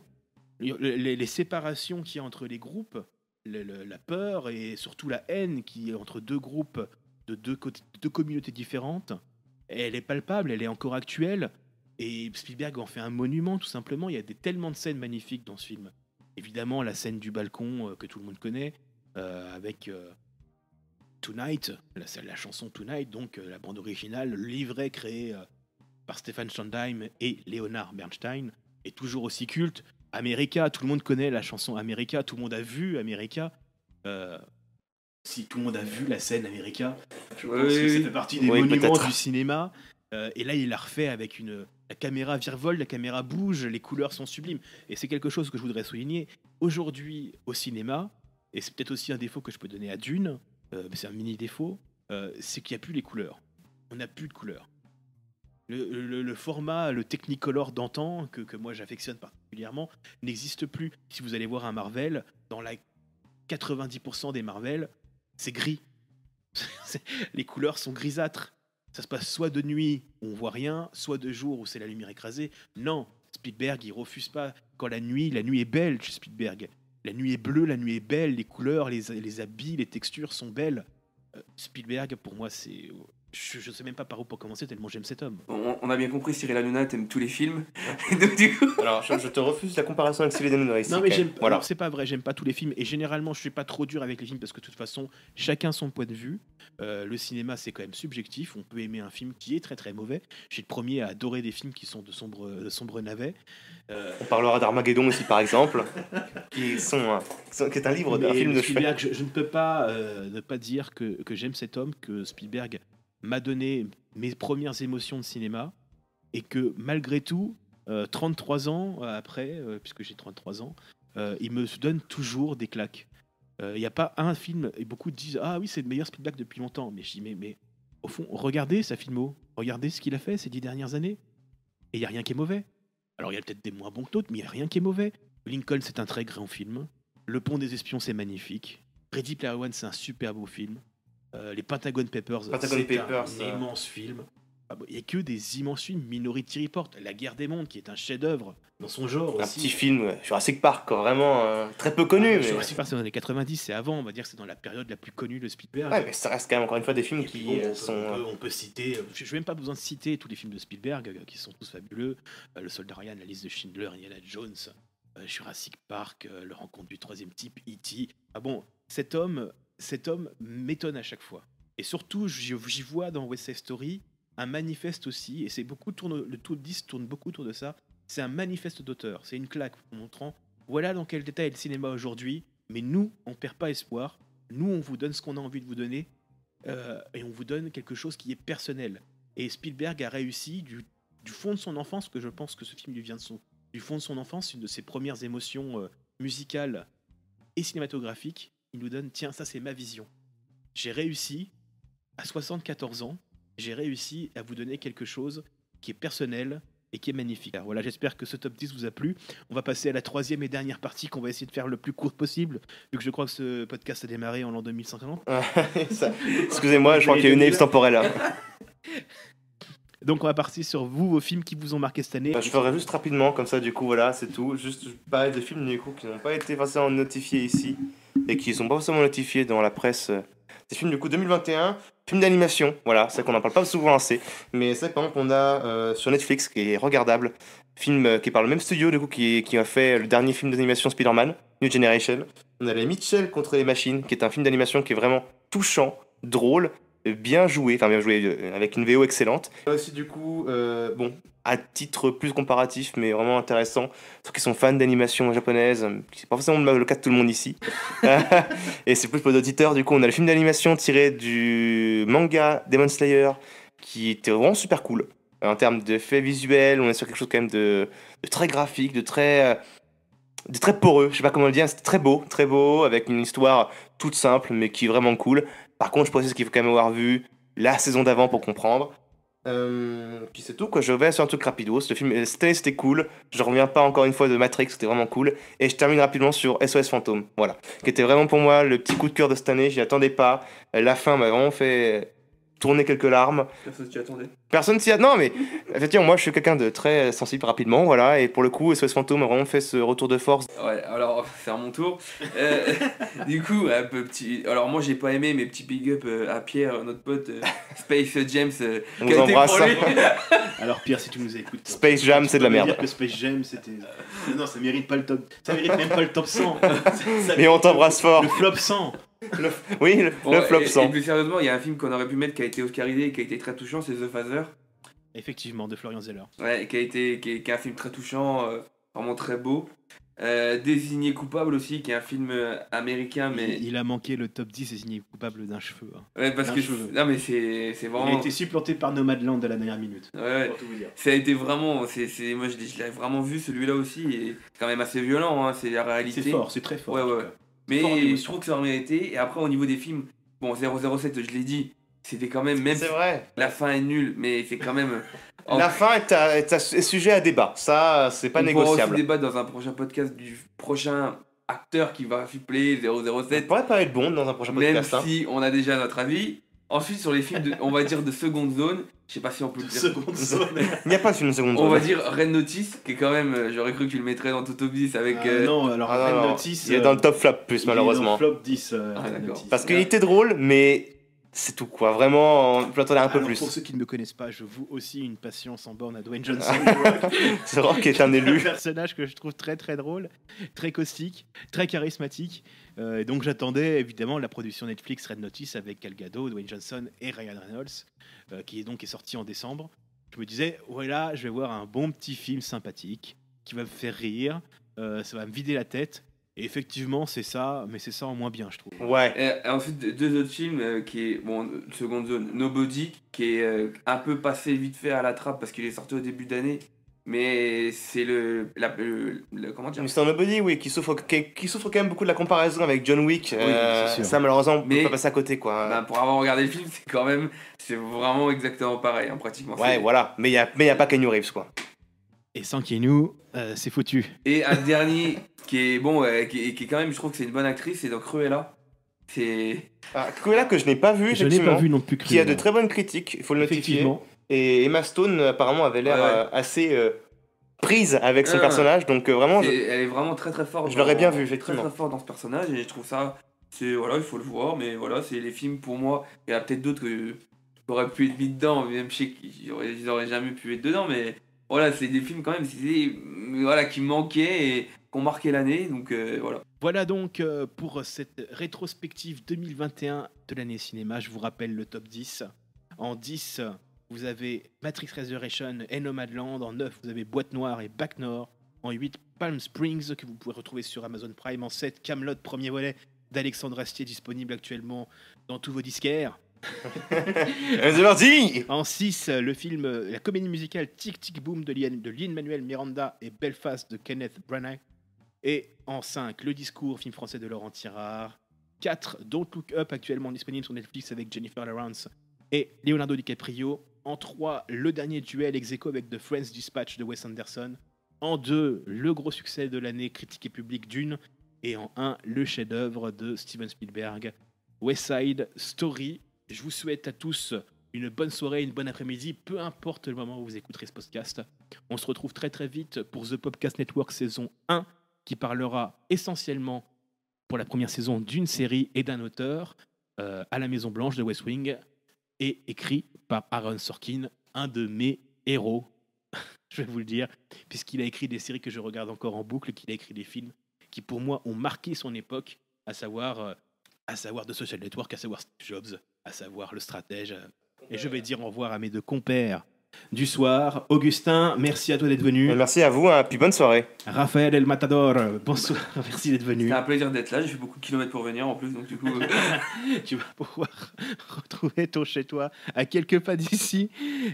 Les séparations qu'il y a entre les groupes, la peur et surtout la haine qui est entre deux groupes de deux communautés différentes, elle est palpable, elle est encore actuelle. Et Spielberg en fait un monument, tout simplement. Il y a tellement de scènes magnifiques dans ce film. Évidemment, la scène du balcon que tout le monde connaît, avec Tonight, la chanson Tonight, donc la bande originale, le livret créé par Stephen Sondheim et Leonard Bernstein, est toujours aussi culte. America, tout le monde connaît la chanson America, tout le monde a vu America. Si tout le monde a vu la scène America, je pense que ça fait partie des monuments du cinéma. Et là, il l'a refait avec la caméra virevolte, la caméra bouge, les couleurs sont sublimes. Et c'est quelque chose que je voudrais souligner. Aujourd'hui, au cinéma, et c'est peut-être aussi un défaut que je peux donner à Dune, c'est un mini défaut, c'est qu'il n'y a plus les couleurs. On n'a plus de couleurs. Le format, le Technicolor d'antan, que moi j'affectionne particulièrement, n'existe plus. Si vous allez voir un Marvel, dans la 90% des Marvel, c'est gris. Les couleurs sont grisâtres. Ça se passe soit de nuit où on voit rien, soit de jour où c'est la lumière écrasée. Non, Spielberg, il refuse pas. Quand la nuit est belle chez Spielberg. La nuit est bleue, la nuit est belle, les couleurs, les habits, les textures sont belles. Spielberg, pour moi, c'est... Je sais même pas par où pour commencer, tellement j'aime cet homme. On a bien compris, Cyril Hanouna t'aimes tous les films. Donc, du coup... Alors, je te refuse la comparaison avec Cyril Hanouna ici. Non, mais voilà. C'est pas vrai, j'aime pas tous les films. Et généralement, je suis pas trop dur avec les films parce que de toute façon, chacun son point de vue. Le cinéma, c'est quand même subjectif. On peut aimer un film qui est très très mauvais. Je suis le premier à adorer des films qui sont de sombres navets. On parlera d'Armageddon aussi, par exemple, qui est un livre, un film de Spielberg. Je ne peux pas ne pas dire que j'aime cet homme, que Spielberg m'a donné mes premières émotions de cinéma et que malgré tout, 33 ans après, puisque j'ai 33 ans, il me donne toujours des claques. Il n'y a pas un film, et beaucoup disent « Ah oui, c'est le meilleur Spielberg depuis longtemps ». Mais je dis mais au fond, regardez sa filmo, regardez ce qu'il a fait ces 10 dernières années. Et il n'y a rien qui est mauvais. Alors il y a peut-être des moins bons que d'autres, mais il n'y a rien qui est mauvais. Lincoln, c'est un très grand film. Le Pont des Espions, c'est magnifique. Ready Player One, c'est un super beau film. Les Pentagon Papers, c'est un immense film. Il n'y a que des immenses films. Minority Report, La Guerre des Mondes, qui est un chef-d'œuvre dans son genre un aussi. Petit film, Jurassic Park, vraiment très peu connu. Mais... Jurassic Park, c'est dans les 90, c'est avant, on va dire que c'est dans la période la plus connue de Spielberg. Ouais, mais ça reste quand même encore une fois des films On peut citer, je n'ai même pas besoin de citer tous les films de Spielberg, qui sont tous fabuleux. Le Soldat Ryan, La Liste de Schindler, Indiana Jones, Jurassic Park, Le Rencontre du troisième type, E.T. Ah bon, cet homme m'étonne à chaque fois. Et surtout, j'y vois dans West Side Story un manifeste aussi, et le top 10 tourne beaucoup autour de ça. C'est un manifeste d'auteur, c'est une claque montrant voilà dans quel détail est le cinéma aujourd'hui, mais nous, on perd pas espoir. Nous, on vous donne ce qu'on a envie de vous donner, et on vous donne quelque chose qui est personnel. Et Spielberg a réussi du fond de son enfance, que je pense que ce film lui vient du fond de son enfance, une de ses premières émotions musicales et cinématographiques. Il nous donne, tiens, ça c'est ma vision. J'ai réussi, à 74 ans, j'ai réussi à vous donner quelque chose qui est personnel et qui est magnifique. Alors voilà, j'espère que ce top 10 vous a plu. On va passer à la troisième et dernière partie qu'on va essayer de faire le plus courte possible, vu que je crois que ce podcast a démarré en l'an 2150. Excusez-moi, je crois qu'il y a une ellipse temporelle là. Donc on va partir sur vos films qui vous ont marqué cette année. Je ferai juste rapidement, comme ça du coup voilà, c'est tout. Juste parler de films du coup qui n'ont pas été forcément notifiés ici et qui ne sont pas forcément notifiés dans la presse. Des films du coup 2021, film d'animation, voilà, c'est vrai qu'on n'en parle pas souvent assez, mais c'est vrai par exemple on a sur Netflix qui est regardable, film qui est par le même studio du coup qui a fait le dernier film d'animation Spider-Man, New Generation. On a les Mitchell contre les machines, qui est un film d'animation qui est vraiment touchant, drôle, bien joué, avec une VO excellente. Et aussi du coup, à titre plus comparatif, mais vraiment intéressant, ceux qui sont fans d'animation japonaise, c'est pas forcément le cas de tout le monde ici. Et c'est plus pour les auditeurs, du coup, on a le film d'animation tiré du manga Demon Slayer, qui était vraiment super cool. En termes d'effets visuels, on est sur quelque chose quand même de très graphique, de très poreux, je sais pas comment le dire, c'est très beau, avec une histoire toute simple, mais qui est vraiment cool. Par contre, je précise qu'il faut quand même avoir vu la saison d'avant pour comprendre. Puis c'est tout, quoi. Je vais sur un truc rapidos. Le film, cette année, c'était cool. Je reviens pas encore une fois de Matrix, c'était vraiment cool. Et je termine rapidement sur SOS Fantôme, voilà. Qui était vraiment pour moi le petit coup de cœur de cette année. J'y attendais pas. La fin m'a vraiment fait tourner quelques larmes. Personne s'y attendait. Personne s'y attend. Non, mais effectivement, moi, je suis quelqu'un de très sensible rapidement, voilà. Et pour le coup, SOS Fantôme a vraiment fait ce retour de force. Ouais, alors c'est à mon tour. Du coup, un peu petit. Alors moi j'ai pas aimé, mes petits big up à Pierre, notre pote Space James. On qui vous a été embrasse. pour lui. Alors Pierre, si tu nous écoutes. Space Jam, c'est de la tu peux me merde. dire que Space Jam, c'était. Non, ça mérite pas le top. Ça mérite même pas le top 100. Mais on t'embrasse fort. Le flop 100. Oui, le Bon, flop et 100. plus sérieusement, il y a un film qu'on aurait pu mettre qui a été oscarisé et qui a été très touchant, c'est The Father. Effectivement, de Florian Zeller. Ouais, qui est un film très touchant, vraiment très beau. Désigné coupable aussi, qui est un film américain, mais. Il a manqué le top 10 désigné coupable d'un cheveu. Hein. Ouais, parce d'un que. cheveu. Non, mais c'est Il vraiment. a été supplanté par Nomadland à la dernière minute. Ouais, Pour tout vous dire. ça a été vraiment. Moi, je l'ai vraiment vu celui-là aussi, et c'est quand même assez violent, hein, c'est la réalité. C'est fort, c'est très fort. Ouais, en tout ouais. cas. Mais Fort en je émotion. trouve que ça en méritait. Et après, au niveau des films, bon, 007, je l'ai dit, c'était quand même. Même C'est si vrai. la fin est nulle, mais c'est quand même. La fin est sujet à débat. Ça, c'est pas On pourra aussi négociable. débattre dans un prochain podcast du prochain acteur qui va suppléer Ça 007. pourrait pas être bon dans un prochain Même podcast. Hein. si on a déjà notre avis. Ensuite, sur les films, on va dire de seconde zone, je sais pas si on peut le dire. Seconde zone. Il n'y a pas de film de seconde On zone. va dire Red Notice, qui est quand même, j'aurais cru que tu le mettrais dans ton top 10 avec. Non, alors Ah, Red non, non. Notice. Il est dans le top flop plus, il est malheureusement. dans le flop 10. Ah, Red d'accord. Notice. Parce qu'il était drôle, mais c'est tout, quoi. Vraiment, je l'attendais un peu Alors, plus. Pour ceux qui ne me connaissent pas, je voue aussi une passion sans borne à Dwayne Johnson. C'est Rock qui est un un élu. personnage que je trouve très très drôle, très caustique, très charismatique. Et donc j'attendais évidemment la production Netflix Red Notice avec Gal Gadot, Dwayne Johnson et Ryan Reynolds, qui est sorti en décembre. Je me disais, voilà, je vais voir un bon petit film sympathique qui va me faire rire, ça va me vider la tête. Et effectivement, c'est ça, mais c'est ça en moins bien, je trouve. Ouais. Et ensuite, deux autres films qui est, bon, seconde zone, Nobody, qui est un peu passé vite fait à la trappe parce qu'il est sorti au début d'année. Mais c'est comment dire, Mr. Nobody, oui, qui souffre quand même beaucoup de la comparaison avec John Wick. c'est sûr. Ça, malheureusement, on peut Mais- pas passer à côté, quoi. Ben, pour avoir regardé le film, c'est vraiment exactement pareil, hein, pratiquement. Ouais, C'est- voilà. Mais il y a pas Keanu Reeves, quoi. Et sans Keanu, c'est foutu. Et un dernier qui est bon, qui est quand même, je trouve que c'est une bonne actrice, c'est dans Cruella. C'est. Ah, Cruella que je n'ai pas vu, Je n'ai effectivement. pas vu non plus Qui a de Cruella. très bonnes critiques, il faut le notifier. Effectivement. Et Emma Stone, apparemment, avait l'air Ouais. assez prise avec son Ouais. personnage. Donc, vraiment, Elle est vraiment très très forte. Je l'aurais bien vu, Très effectivement. très forte dans ce personnage et je trouve ça. Voilà, il faut le voir, mais voilà, c'est les films pour moi. Il y a peut-être d'autres qui auraient pu être mis dedans, même je sais qu'ils auraient jamais pu être dedans, mais voilà, c'est des films quand même voilà, qui manquaient et qui ont marqué l'année, donc voilà. Voilà donc pour cette rétrospective 2021 de l'année cinéma. Je vous rappelle le top 10. En 10, vous avez Matrix Resurrection et Nomadland. En 9, vous avez Boîte Noire et Bac Nord. En 8, Palm Springs, que vous pouvez retrouver sur Amazon Prime. En 7, Kaamelott, premier volet d'Alexandre Astier, disponible actuellement dans tous vos disquaires. c'est parti. En 6, le film, la comédie musicale Tic Tic Boom de Lin-Manuel Miranda et Belfast de Kenneth Branagh. Et en 5, Le Discours, film français de Laurent Tirard. 4, Don't Look Up, actuellement disponible sur Netflix avec Jennifer Lawrence et Leonardo DiCaprio. En 3, le dernier duel ex aequo avec The Friends Dispatch de Wes Anderson. En 2, le gros succès de l'année critique et public Dune. Et en 1, le chef-d'œuvre de Steven Spielberg, West Side Story. Je vous souhaite à tous une bonne soirée, une bonne après-midi, peu importe le moment où vous écouterez ce podcast. On se retrouve très très vite pour The Podcast Network saison 1, qui parlera essentiellement pour la première saison d'une série et d'un auteur, à la Maison Blanche de West Wing, et écrit par Aaron Sorkin, un de mes héros, je vais vous le dire, puisqu'il a écrit des séries que je regarde encore en boucle, qu'il a écrit des films qui pour moi ont marqué son époque, à savoir The Social Network, à savoir Steve Jobs, à savoir Le Stratège. Et je vais dire au revoir à mes deux compères du soir. Augustin, merci à toi d'être venu. Merci à vous, hein, puis bonne soirée. Raphaël El Matador, bonsoir, merci d'être venu. C'est un plaisir d'être là, j'ai fait beaucoup de kilomètres pour venir en plus, donc du coup. Tu vas pouvoir retrouver ton chez-toi à quelques pas d'ici.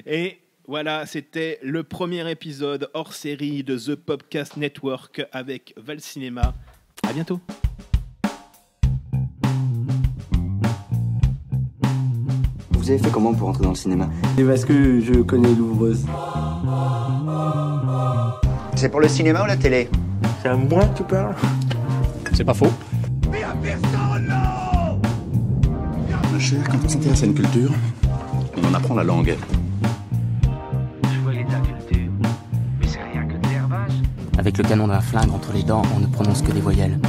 Et voilà, c'était le premier épisode hors série de The Podcast Network avec Val Cinéma. À bientôt. Vous Vous avez fait comment pour entrer dans le cinéma? C'est parce que je connais l'ouvreuse. C'est pour le cinéma ou la télé? C'est à moi que tu parles? C'est pas faux. Ma chère, quand on s'intéresse à une culture, on en apprend la langue. Je voyais de la culture, mais c'est rien que de l'hervage. Avec le canon d'un flingue entre les dents, on ne prononce que des voyelles.